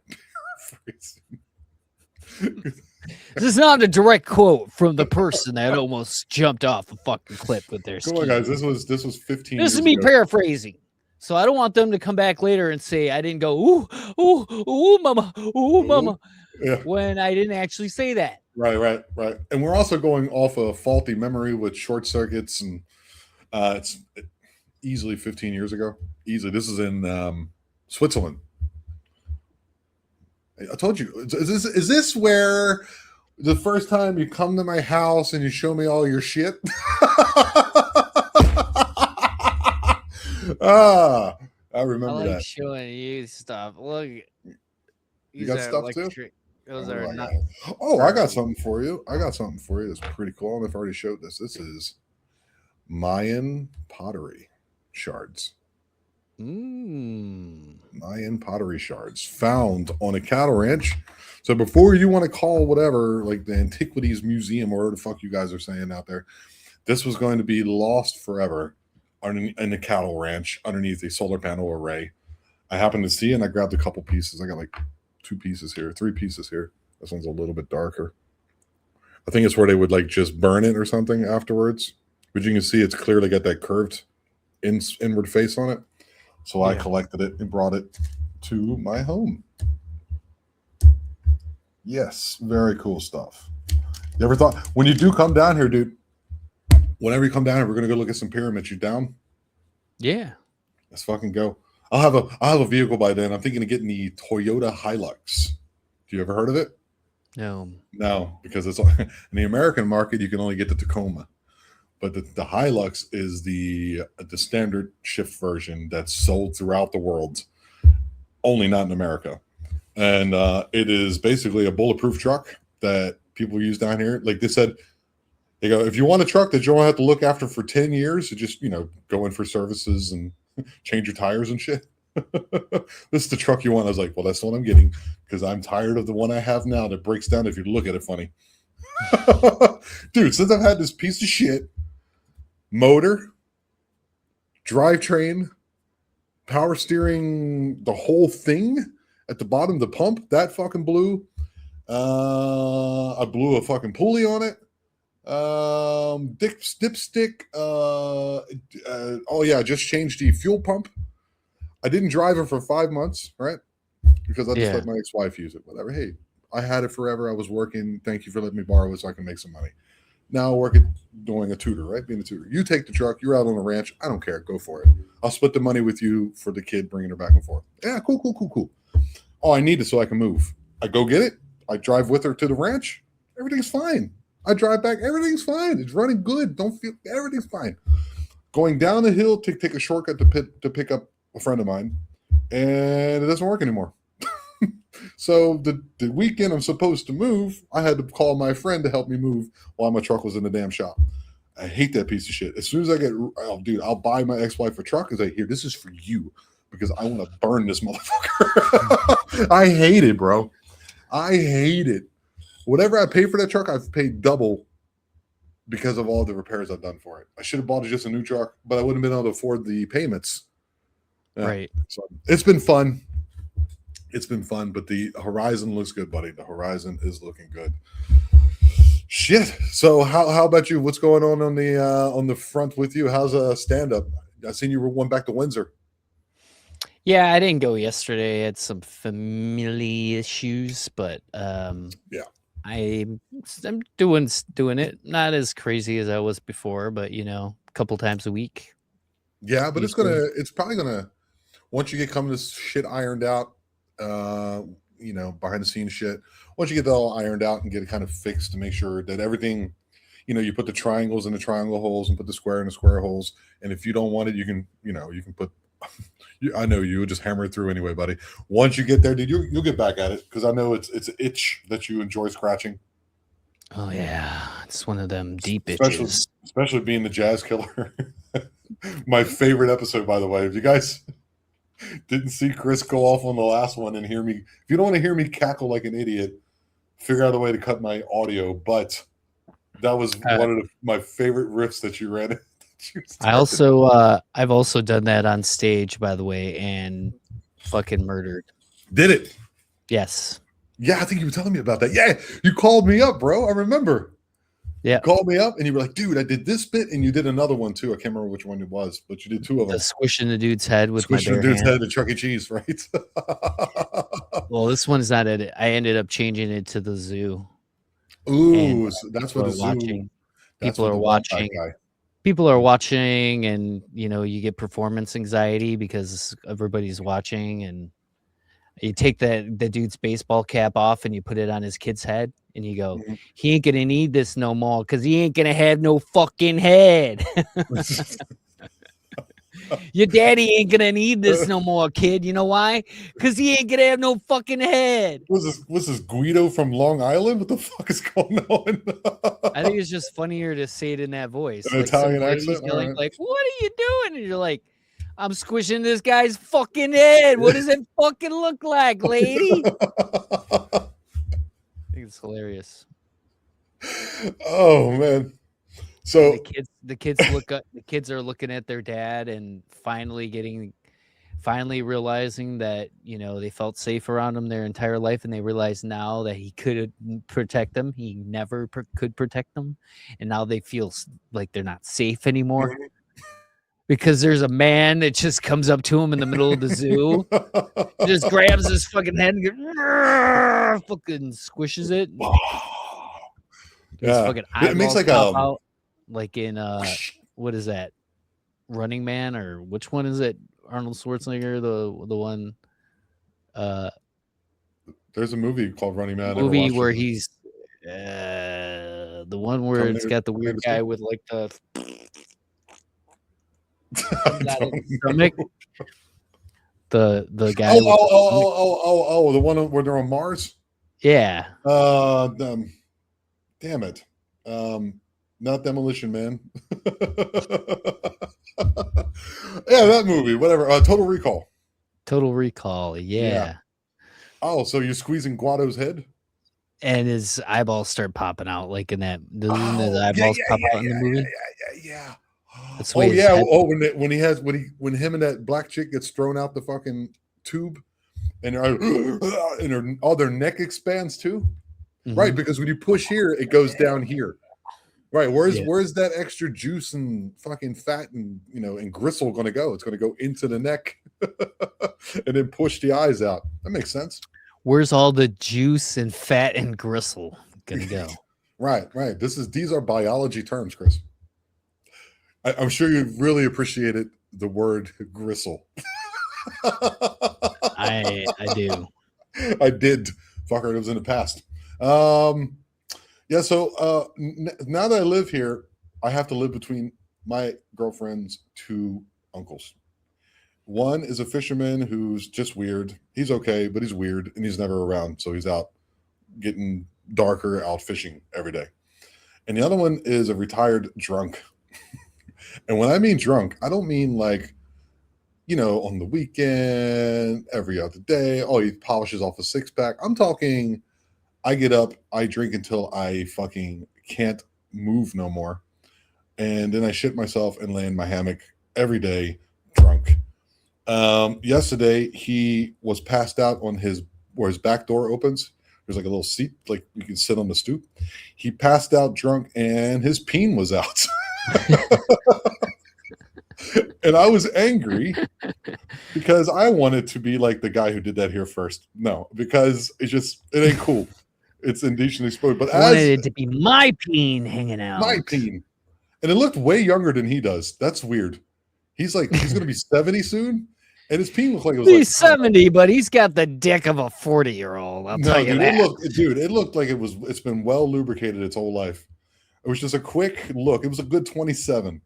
This is not a direct quote from the person that almost jumped off a fucking cliff with their skis. Come on, guys. This was 15 This is me paraphrasing. So I don't want them to come back later and say I didn't go, ooh, mama, when I didn't actually say that. Right. And we're also going off a faulty memory with short circuits, and it's easily 15 years ago. Easily. This is in Switzerland. I told you. Is this where the first time you come to my house and you show me all your shit? I remember that. Showing you stuff. Look, you got stuff electric. too. Those are not. I got something for you. That's pretty cool. I don't know if I already showed this. This is Mayan pottery shards. Mayan pottery shards found on a cattle ranch. So before you want to call whatever, like the Antiquities Museum or whatever the fuck you guys are saying out there, this was going to be lost forever in the cattle ranch underneath a solar panel array. I happened to see it, and I grabbed a couple pieces. I got like 3 pieces here. This one's a little bit darker. I think it's where they would like just burn it or something afterwards. But you can see it's clearly got that curved inward face on it. So I collected it and brought it to my home. Yes, very cool stuff. You ever thought, when you do come down here, dude, whenever you come down here, we're going to go look at some pyramids. You down? Yeah. Let's fucking go. I'll have a vehicle by then. I'm thinking of getting the Toyota Hilux. Do you ever heard of it? No, because it's in the American market, you can only get the Tacoma. But the Hilux is the standard shift version that's sold throughout the world, only not in America. And it is basically a bulletproof truck that people use down here. Like they said, they go, if you want a truck that you don't have to look after for 10 years, you just, go in for services and change your tires and shit. This is the truck you want. I was like, well, that's the one I'm getting because I'm tired of the one I have now that breaks down if you look at it funny. Dude, since I've had this piece of shit motor, drivetrain, power steering, the whole thing at the bottom, the pump, that fucking blew. I blew a fucking pulley on it. Dipstick. Oh yeah, I just changed the fuel pump. I didn't drive it for 5 months, right? Because I just let my ex-wife use it. Whatever. Hey, I had it forever. I was working. Thank you for letting me borrow it so I can make some money. Now I work at doing a tutor, right? Being a tutor. You take the truck. You're out on the ranch. I don't care. Go for it. I'll split the money with you for the kid bringing her back and forth. Yeah, cool. Oh, I need it so I can move. I go get it. I drive with her to the ranch. Everything's fine. I drive back. Everything's fine. It's running good. Everything's fine. Going down the hill to take a shortcut to pick up a friend of mine, and it doesn't work anymore. So the weekend I'm supposed to move, I had to call my friend to help me move while my truck was in the damn shop. I hate that piece of shit. As soon as I get, dude, I'll buy my ex-wife a truck and say, here, this is for you because I want to burn this motherfucker. I hate it, bro. I hate it. Whatever I pay for that truck, I've paid double because of all the repairs I've done for it. I should have bought just a new truck, but I wouldn't have been able to afford the payments. Yeah. Right. So it's been fun. It's been fun, but the horizon looks good, buddy. The horizon is looking good. Shit. So how about you? What's going on the front with you? How's stand-up? I seen you went back to Windsor. Yeah, I didn't go yesterday. I had some family issues, but yeah. I'm doing it. Not as crazy as I was before, but a couple times a week. Yeah, but it's probably gonna once you get this shit ironed out, behind the scenes shit. Once you get that all ironed out and get it kind of fixed to make sure that everything, you put the triangles in the triangle holes and put the square in the square holes. And if you don't want it, you can put. I know you would just hammer it through anyway, buddy. Once you get there, dude, you'll get back at it because I know it's an itch that you enjoy scratching. Oh yeah, it's one of them deep itches. Especially being the jazz killer. My favorite episode, by the way. If you guys didn't see Chris go off on the last one and hear me, if you don't want to hear me cackle like an idiot, figure out a way to cut my audio. But that was one of my favorite riffs that you read. I've also done that on stage, by the way, and fucking murdered. Did it? Yes. Yeah, I think you were telling me about that. Yeah, you called me up, bro. I remember. Yeah. You called me up and you were like, dude, I did this bit and you did another one too. I can't remember which one it was, but you did two of them. Squishing the dude's head with my bare Squishing the dude's hand. head at Chuck E. Cheese, right? Well, this one's not it. I ended up changing it to the zoo. Ooh, so that's what the zoo. Watching. People are watching. People are watching, and you get performance anxiety because everybody's watching, and you take the dude's baseball cap off and you put it on his kid's head, and you go, he ain't gonna need this no more because he ain't gonna have no fucking head. Your daddy ain't gonna need this no more, kid. You know why? Because he ain't gonna have no fucking head. Was this Guido from Long Island? What the fuck is going on? I think it's just funnier to say it in that voice. An Italian accent. Yelling, like, what are you doing? And you're like, I'm squishing this guy's fucking head. What does it fucking look like, lady? I think it's hilarious. Oh man. So the kids are looking at their dad and finally realizing that they felt safe around him their entire life, and they realize now that he could protect them. He never could protect them, and now they feel like they're not safe anymore because there's a man that just comes up to him in the middle of the zoo, just grabs his fucking head and fucking squishes it. Yeah, fucking it makes like out. Like in what is that? Running Man, or which one is it? Arnold Schwarzenegger, the one. There's a movie called Running Man. Movie where he's the one where it's got the weird guy with like the stomach. The guy. The one where they're on Mars. Yeah. Damn it. Not Demolition Man. Yeah, that movie, whatever. Total Recall. Total Recall. Yeah. Oh, so you're squeezing Guado's head? And his eyeballs start popping out, like in that. Doesn't his Oh, eyeballs pop out in the movie? yeah. That's the way Oh his yeah. head. Oh, when him and that black chick gets thrown out the fucking tube, and all their neck expands too. Right, because when you push here, it goes down here. Right, where's that extra juice and fucking fat and and gristle going to go? It's going to go into the neck, and then push the eyes out. That makes sense. Where's all the juice and fat and gristle gonna go? Right. These are biology terms, Chris. I'm sure you really appreciated the word gristle. I do. I did. Fucker, it was in the past. Yeah, so now that I live here, I have to live between my girlfriend's two uncles. One is a fisherman who's just weird. He's okay, but he's weird and he's never around. So he's out getting darker, out fishing every day. And the other one is a retired drunk. And when I mean drunk, I don't mean like, on the weekend, every other day. Oh, he polishes off a six pack. I'm talking, I get up, I drink until I fucking can't move no more. And then I shit myself and lay in my hammock every day drunk. Yesterday, he was passed out on where his back door opens. There's like a little seat, like you can sit on the stoop. He passed out drunk and his peen was out. And I was angry because I wanted to be like the guy who did that here first. No, because it ain't cool. It's indecently exposed. But I wanted it to be my peen hanging out. My peen. And it looked way younger than he does. That's weird. He's going to be 70 soon. And his peen looked like it was he's 70, but he's got the dick of a 40-year-old. I'll tell you that. It looked like it's been well lubricated its whole life. It was just a quick look. It was a good 27.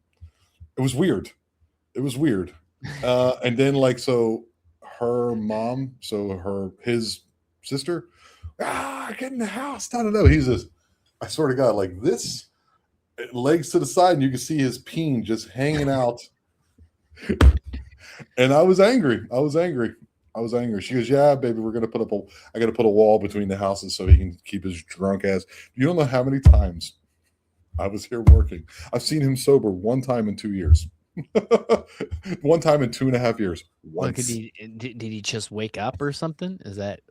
It was weird. And then so her mom, his sister, get in the house. No. He's just, I swear to God, like this, legs to the side, and you can see his peen just hanging out. And I was angry. She goes, yeah, baby, I got to put a wall between the houses so he can keep his drunk ass. You don't know how many times I was here working. I've seen him sober one time in 2 years. One time in 2.5 years. Once. Did he just wake up or something? Is that?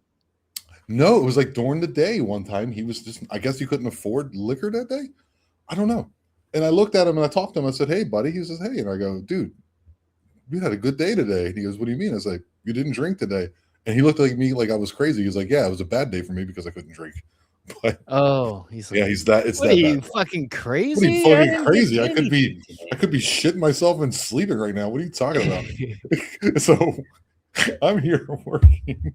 No, it was like during the day one time. He was just, I guess he couldn't afford liquor that day. I don't know. And I looked at him and I talked to him. I said, hey, buddy. He says, hey. And I go, dude, you had a good day today. And he goes, what do you mean? I was like, you didn't drink today. And he looked at me like I was crazy. He was like, yeah, it was a bad day for me because I couldn't drink. But, he's like, he's that. It's what that are you bad. Fucking crazy? What are you fucking crazy? I could be shitting myself and sleeping right now. What are you talking about? So I'm here working.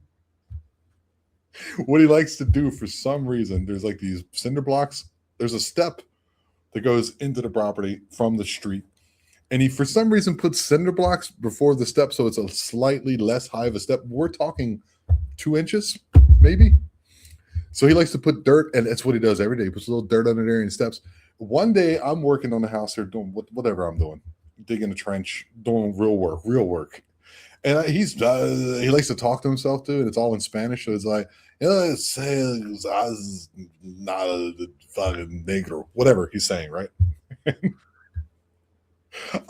What he likes to do for some reason, there's like these cinder blocks. There's a step that goes into the property from the street. And he, for some reason, puts cinder blocks before the step, so it's a slightly less high of a step. We're talking 2 inches, maybe. So he likes to put dirt, and that's what he does every day. He puts a little dirt under there and steps. One day, I'm working on the house here, doing whatever I'm doing, digging a trench, doing real work. And he likes to talk to himself too, and it's all in Spanish. So it's like, it says not a fucking negro, whatever he's saying, right?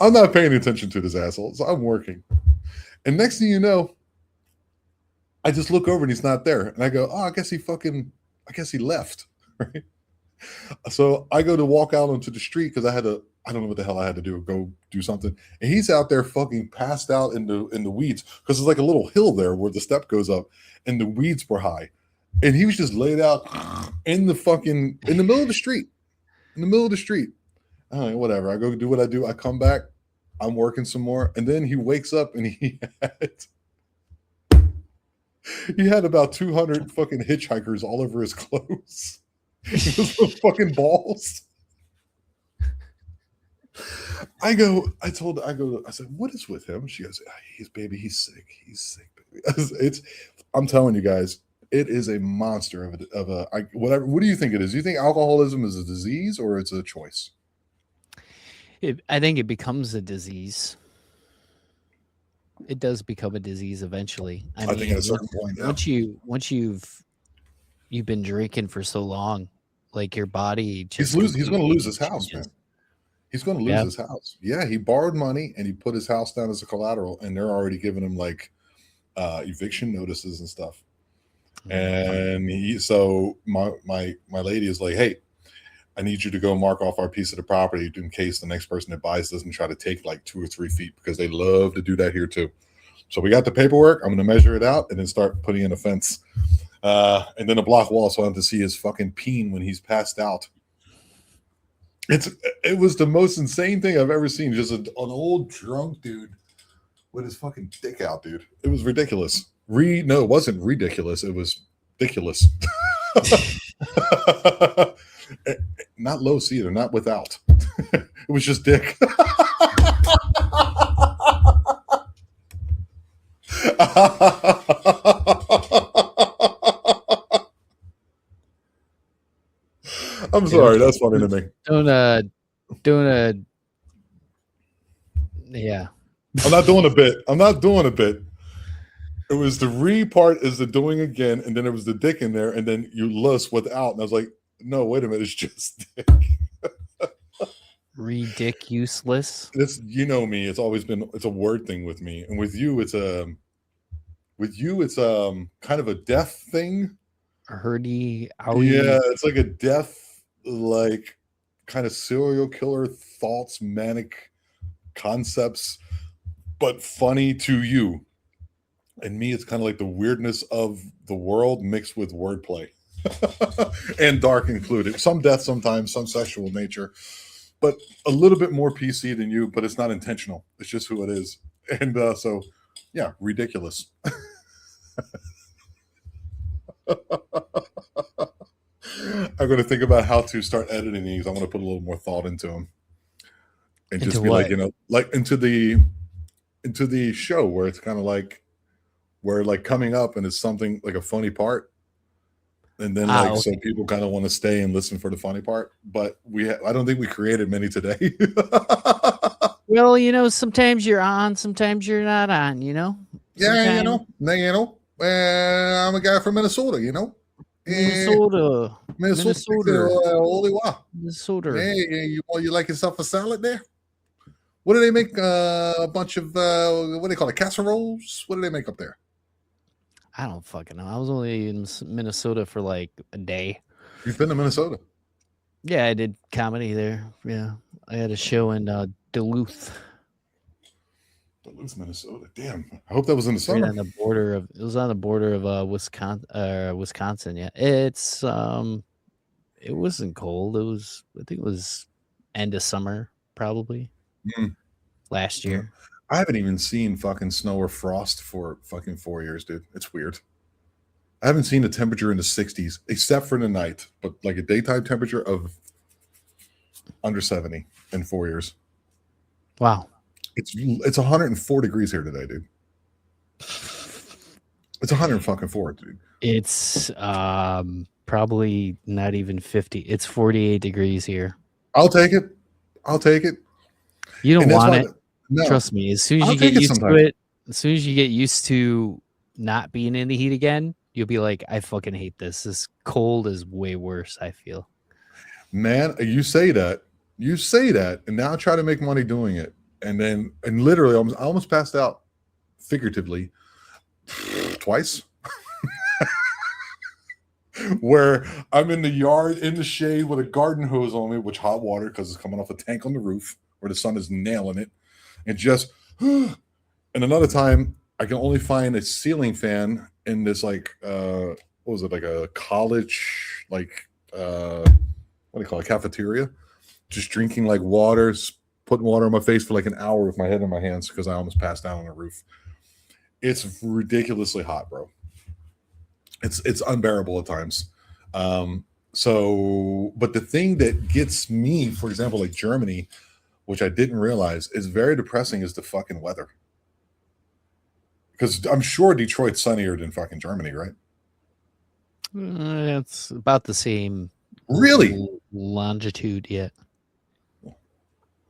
I'm not paying attention to this asshole, so I'm working. And next thing you know, I just look over and he's not there. And I go, I guess he left. Right? So I go to walk out onto the street because I don't know what the hell I had to do, go do something. And he's out there fucking passed out in the weeds because there's like a little hill there where the step goes up and the weeds were high. And he was just laid out in the middle of the street. In the middle of the street. Oh, whatever. I go do what I do. I come back. I'm working some more. And then he wakes up and he had about 200 fucking hitchhikers all over his clothes. Those little fucking balls. I said, what is with him? She goes, he's sick, baby. I'm telling you guys, it is a monster of a whatever. What do you think it is? Do you think alcoholism is a disease or it's a choice? I think it becomes a disease. it does become a disease eventually. I I think at mean, a certain point, yeah. once you've been drinking for so long, like your body just He's going to lose his house, changes. man. He's going to lose Yeah. his house. Yeah, he borrowed money and he put his house down as a collateral, and they're already giving him like eviction notices and stuff. And so my lady is like, hey, I need you to go mark off our piece of the property in case the next person that buys doesn't try to take like 2 or 3 feet, because they love to do that here too. So we got the paperwork. I'm going to measure it out and then start putting in a fence. And then a block wall, so I have to see his fucking peen when he's passed out. It was the most insane thing I've ever seen. Just an old drunk dude with his fucking dick out, dude. It was ridiculous. No, it wasn't ridiculous. It was ridiculous. Not low C either, not without. It was just dick. I'm sorry, that's funny to me. Yeah. I'm not doing a bit. It was the re part is the doing again, and then there was the dick in there, and then you lust without. And I was like, no, wait a minute, it's just dick. Ridic useless. It's, you know me, it's always been, it's a word thing with me. And with you, it's kind of a death thing. Herdy, yeah, it's like a death, like kind of serial killer thoughts, manic concepts, but funny to you. And me, it's kind of like the weirdness of the world mixed with wordplay. And dark included. Some death sometimes, some sexual nature, but a little bit more PC than you, but it's not intentional. It's just who it is. And so, yeah, ridiculous. I'm going to think about how to start editing these. I'm going to put a little more thought into them. And just be what? Like, you know, like into the show where it's kind of like, where like coming up and it's something like a funny part. And then like, okay. So people kind of want to stay and listen for the funny part, but I don't think we created many today. Well, you know, sometimes you're on, sometimes you're not on, you know? Yeah, you know, I'm a guy from Minnesota, you know? Minnesota. Hey, you like yourself a salad there? What do they make? A bunch of, what do they call it? Casseroles? What do they make up there? I don't fucking know. I was only in Minnesota for like a day. You've been to Minnesota? Yeah, I did comedy there. Yeah. I had a show in Duluth. Duluth, Minnesota. Damn. I hope that was in the summer. Right on the border of, it was on the border of Wisconsin. Yeah. It's it wasn't cold. It was, I think it was end of summer probably. Last year. I haven't even seen fucking snow or frost for fucking 4 years, dude. It's weird. I haven't seen a temperature in the 60s except for the night, but like a daytime temperature of under 70 in 4 years. Wow. It's 104 degrees here today, dude. It's 104, dude. It's probably not even 50. It's 48 degrees here. I'll take it. You don't want it. No. Trust me. As soon as you get used to it, as soon as you get used to not being in the heat again, you'll be like, I fucking hate this. This cold is way worse, I feel. Man, you say that, and now I try to make money doing it. And literally, I almost passed out figuratively twice. Where I'm in the yard, in the shade with a garden hose on me, which hot water, because it's coming off a tank on the roof where the sun is nailing it. And just, and another time, I can only find a ceiling fan in this, like, what was it, like a college, like, what do you call it, cafeteria? Just drinking, like, water, putting water on my face for, like, an hour with my head in my hands because I almost passed out on the roof. It's ridiculously hot, bro. It's unbearable at times. So, but the thing that gets me, for example, like Germany, which I didn't realize is very depressing, is the fucking weather. Because I'm sure Detroit's sunnier than fucking Germany, right? It's about the same. Really? Longitude, yeah.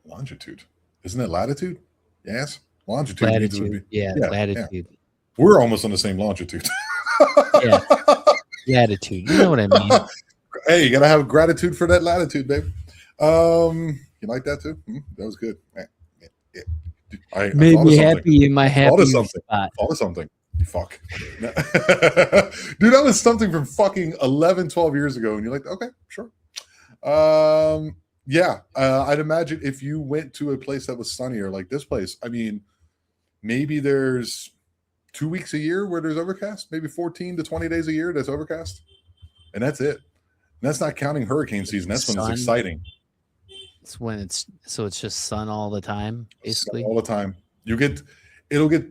Longitude. Isn't it latitude? Yes. Longitude means it would be. Yeah, latitude. Yeah. We're almost on the same longitude. Yeah. Latitude. You know what I mean? Hey, you gotta have gratitude for that latitude, babe. You like that too? That was good. I made me happy in my happy spot. Thought of something. You fuck. Dude, that was something from fucking 11, 12 years ago, and you're like, okay, sure. I'd imagine if you went to a place that was sunnier like this place, I mean, maybe there's 2 weeks a year where there's overcast, maybe 14 to 20 days a year that's overcast, and that's it. And that's not counting hurricane season. That's when it's exciting. It's when it's just sun all the time, basically. Sun all the time. It'll get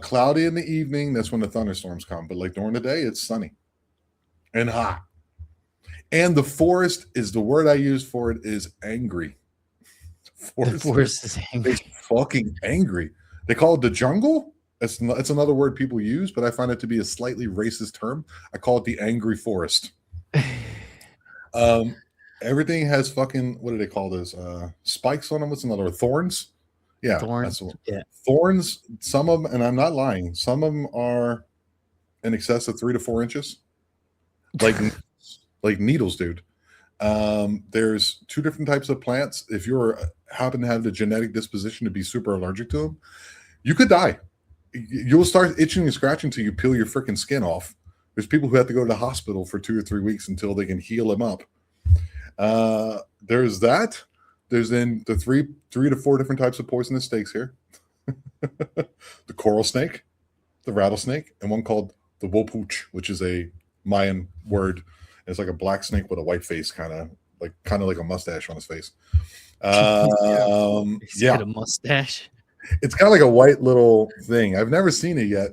cloudy in the evening. That's when the thunderstorms come. But like during the day, it's sunny and hot. And the forest is the word I use for it is angry. The forest is angry. It's fucking angry. They call it the jungle. It's another word people use, but I find it to be a slightly racist term. I call it the angry forest. Everything has fucking, what do they call those? Spikes on them. What's another word? Thorns? Yeah. Thorns. Yeah. Thorns. Some of them, and I'm not lying, some of them are in excess of 3 to 4 inches. Like needles, dude. There's 2 different types of plants. If you happen to have the genetic disposition to be super allergic to them, you could die. You'll start itching and scratching until you peel your freaking skin off. There's people who have to go to the hospital for 2 or 3 weeks until they can heal them up. There's that. There's then the 3 to 4 different types of poisonous snakes here. The coral snake, the rattlesnake, and one called the wopooch, which is a Mayan word. It's like a black snake with a white face, kind of like a mustache on his face. He's got a mustache. It's got like a white little thing. I've never seen it yet.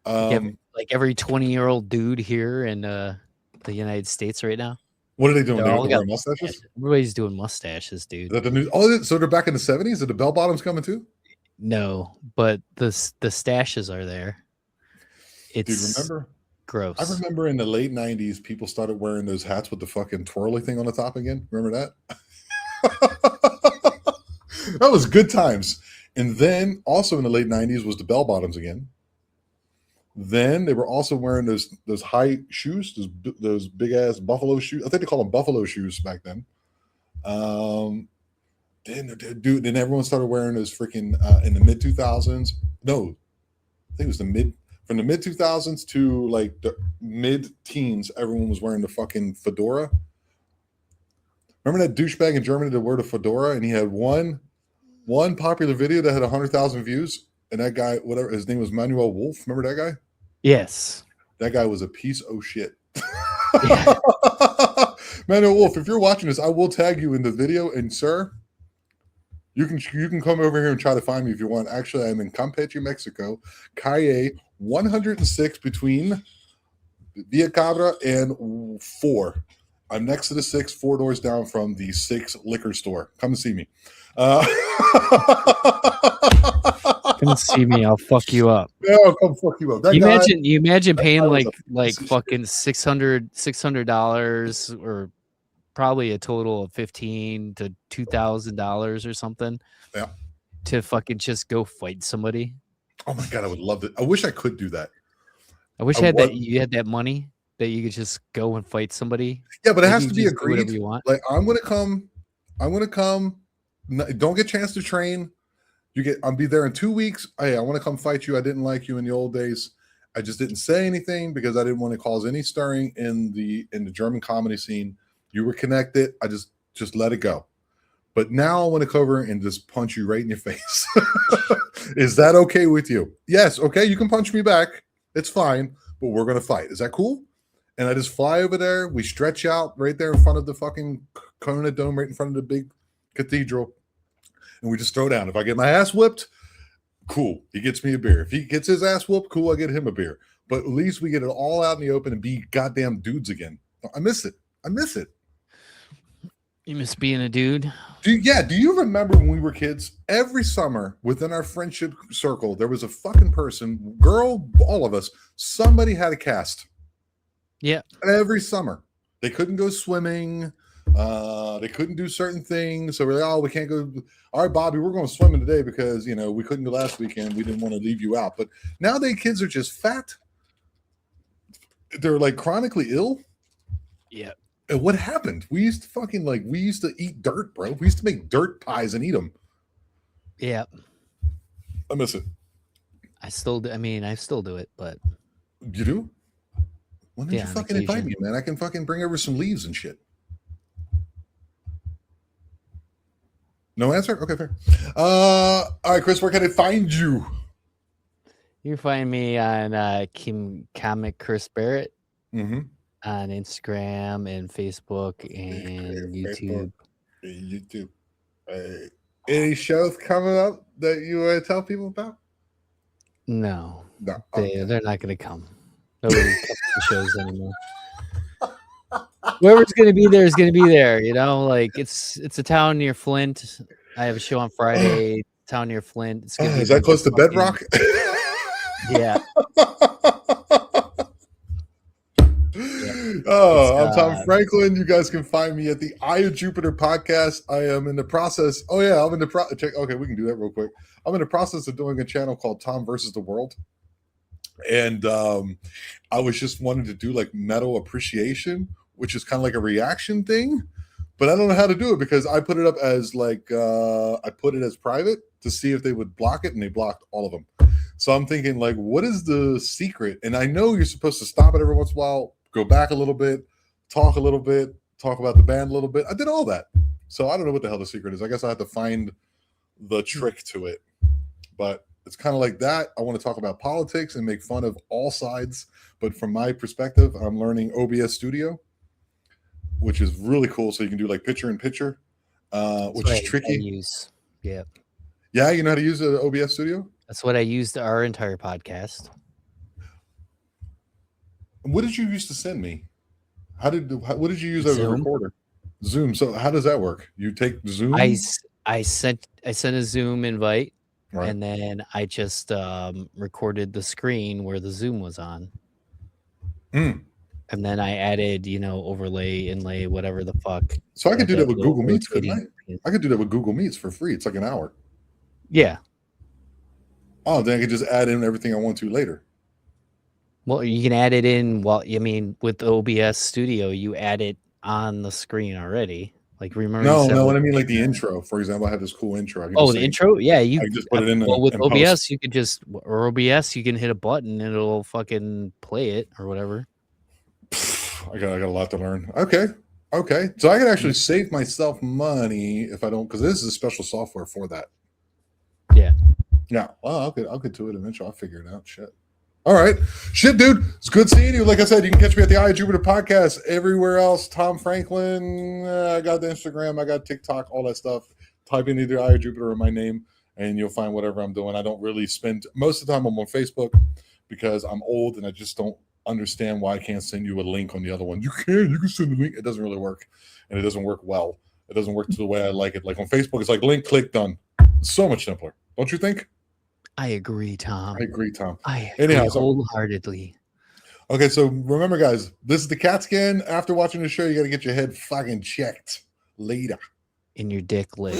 Like every 20-year-old dude here in the United States right now. What are they doing? They're wearing mustaches? Everybody's doing mustaches, dude. So they're back in the 70s? Are the bell bottoms coming too? No, but the stashes are there. Dude, remember? Gross. I remember in the late 90s, people started wearing those hats with the fucking twirly thing on the top again. Remember that? That was good times. And then also in the late 90s was the bell bottoms again. Then they were also wearing those high shoes, those big ass buffalo shoes. I think they call them buffalo shoes back then. Then everyone started wearing those freaking in the mid 2000s. No, I think it was from the mid 2000s to like the mid teens. Everyone was wearing the fucking fedora. Remember that douchebag in Germany that wore the fedora, and he had one popular video that had 100,000 views. And that guy, whatever his name was, Manuel Wolf. Remember that guy? Yes. That guy was a piece of shit. Yeah. Manuel Wolf, if you're watching this, I will tag you in the video. And sir, you can come over here and try to find me if you want. Actually, I'm in Campeche, Mexico, Calle 106 between Villa Cabra and 4. I'm next to the 6, 4 doors down from the 6 liquor store. Come and see me. Come see me. I'll fuck you up. Yeah, I'll come fuck you up. You imagine paying like fucking $600 or probably a total of $1,500 to $2,000 or something. Yeah. To fucking just go fight somebody. Oh my god, I would love it. I wish I could do that. I wish you had that money that you could just go and fight somebody. Yeah, but it has to be agreed. Whatever you want. Like I'm gonna come. Don't get a chance to train. I'll be there in 2 weeks. Hey, I want to come fight you. I didn't like you in the old days. I just didn't say anything because I didn't want to cause any stirring in the German comedy scene. You were connected. I just let it go. But now I want to cover and just punch you right in your face. Is that okay with you? Yes. Okay. You can punch me back. It's fine, but we're going to fight. Is that cool? And I just fly over there. We stretch out right there in front of the fucking Kona Dome, right in front of the big cathedral. And we just throw down. If I get my ass whipped, cool. He gets me a beer. If he gets his ass whooped, cool. I get him a beer. But at least we get it all out in the open and be goddamn dudes again. I miss it. You miss being a dude? Do you remember when we were kids? Every summer within our friendship circle, there was a fucking person, girl, all of us, somebody had a cast. Yeah. Every summer. They couldn't go swimming. They couldn't do certain things, so we're like, oh, we can't go. All right, Bobby, we're going swimming today because we couldn't go last weekend. We didn't want to leave you out. But nowadays, kids are just fat. They're like chronically ill. Yeah. And what happened? We used to eat dirt, bro. We used to make dirt pies and eat them. Yeah. I miss it. I still do it, but you do? Why don't you fucking invite me, man? I can fucking bring over some leaves and shit. No answer? Okay, fair. All right, Chris, where can I find you? You can find me on Comic Chris Barrett on Instagram and Facebook and YouTube. YouTube. Any shows coming up that you want to tell people about? No. Okay. They're not going to come. Nobody comes to shows anymore. Whoever's going to be there is going to be there. Like it's a town near Flint. I have a show on Friday. Town near Flint. It's is that close to Bedrock? Yeah. I'm Tom Franklin. You guys can find me at the Eye of Jupiter podcast. I am in the process. Oh yeah, I'm in the process. Okay, we can do that real quick. I'm in the process of doing a channel called Tom versus the World, and I was just wanting to do like metal appreciation, which is kind of like a reaction thing, but I don't know how to do it because I put it up as I put it as private to see if they would block it, and they blocked all of them. So I'm thinking, like, what is the secret? And I know you're supposed to stop it every once in a while, go back a little bit, talk a little bit, talk about the band a little bit. I did all that. So I don't know what the hell the secret is. I guess I have to find the trick to it. But it's kind of like that. I want to talk about politics and make fun of all sides. But from my perspective, I'm learning OBS Studio, which is really cool. So you can do like picture-in-picture, which is tricky. Yeah. Yeah, you know how to use OBS Studio? That's what I used our entire podcast. What did you used to send me? What did you use as a recorder? Zoom. So how does that work? You take Zoom? I sent a Zoom invite, right, and then I just recorded the screen where the Zoom was on. And then I added, overlay, inlay, whatever the fuck. So I could do that with Google Meets, couldn't I? I could do that with Google Meets for free. It's like an hour. Yeah. Oh, then I could just add in everything I want to later. Well, you can add it in. With OBS Studio, you add it on the screen already. Like, remember? No, what I mean, like the intro, for example. I have this cool intro. The intro? Yeah, you can just put it in. With OBS, you could OBS, you can hit a button and it'll fucking play it or whatever. I got a lot to learn. Okay. So I can actually save myself money if I don't, because this is a special software for that. Yeah. Yeah. Well, I'll get to it eventually. I'll figure it out. Shit. All right. Shit, dude. It's good seeing you. Like I said, you can catch me at the Eye of Jupiter podcast. Everywhere else, Tom Franklin. I got the Instagram. I got TikTok, all that stuff. Type in either Eye of Jupiter or my name, and you'll find whatever I'm doing. I don't really spend most of the time I'm on Facebook because I'm old and I just don't understand why I can't send you a link on the other one. You can send a link. It doesn't really work, and it doesn't work well. It doesn't work to the way I like it. Like on Facebook, it's like link, click, done. It's so much simpler. Don't you think? I agree, Tom. I agree wholeheartedly. Okay, so remember, guys, this is the CAT scan. After watching the show, you got to get your head fucking checked later. In your dick lit.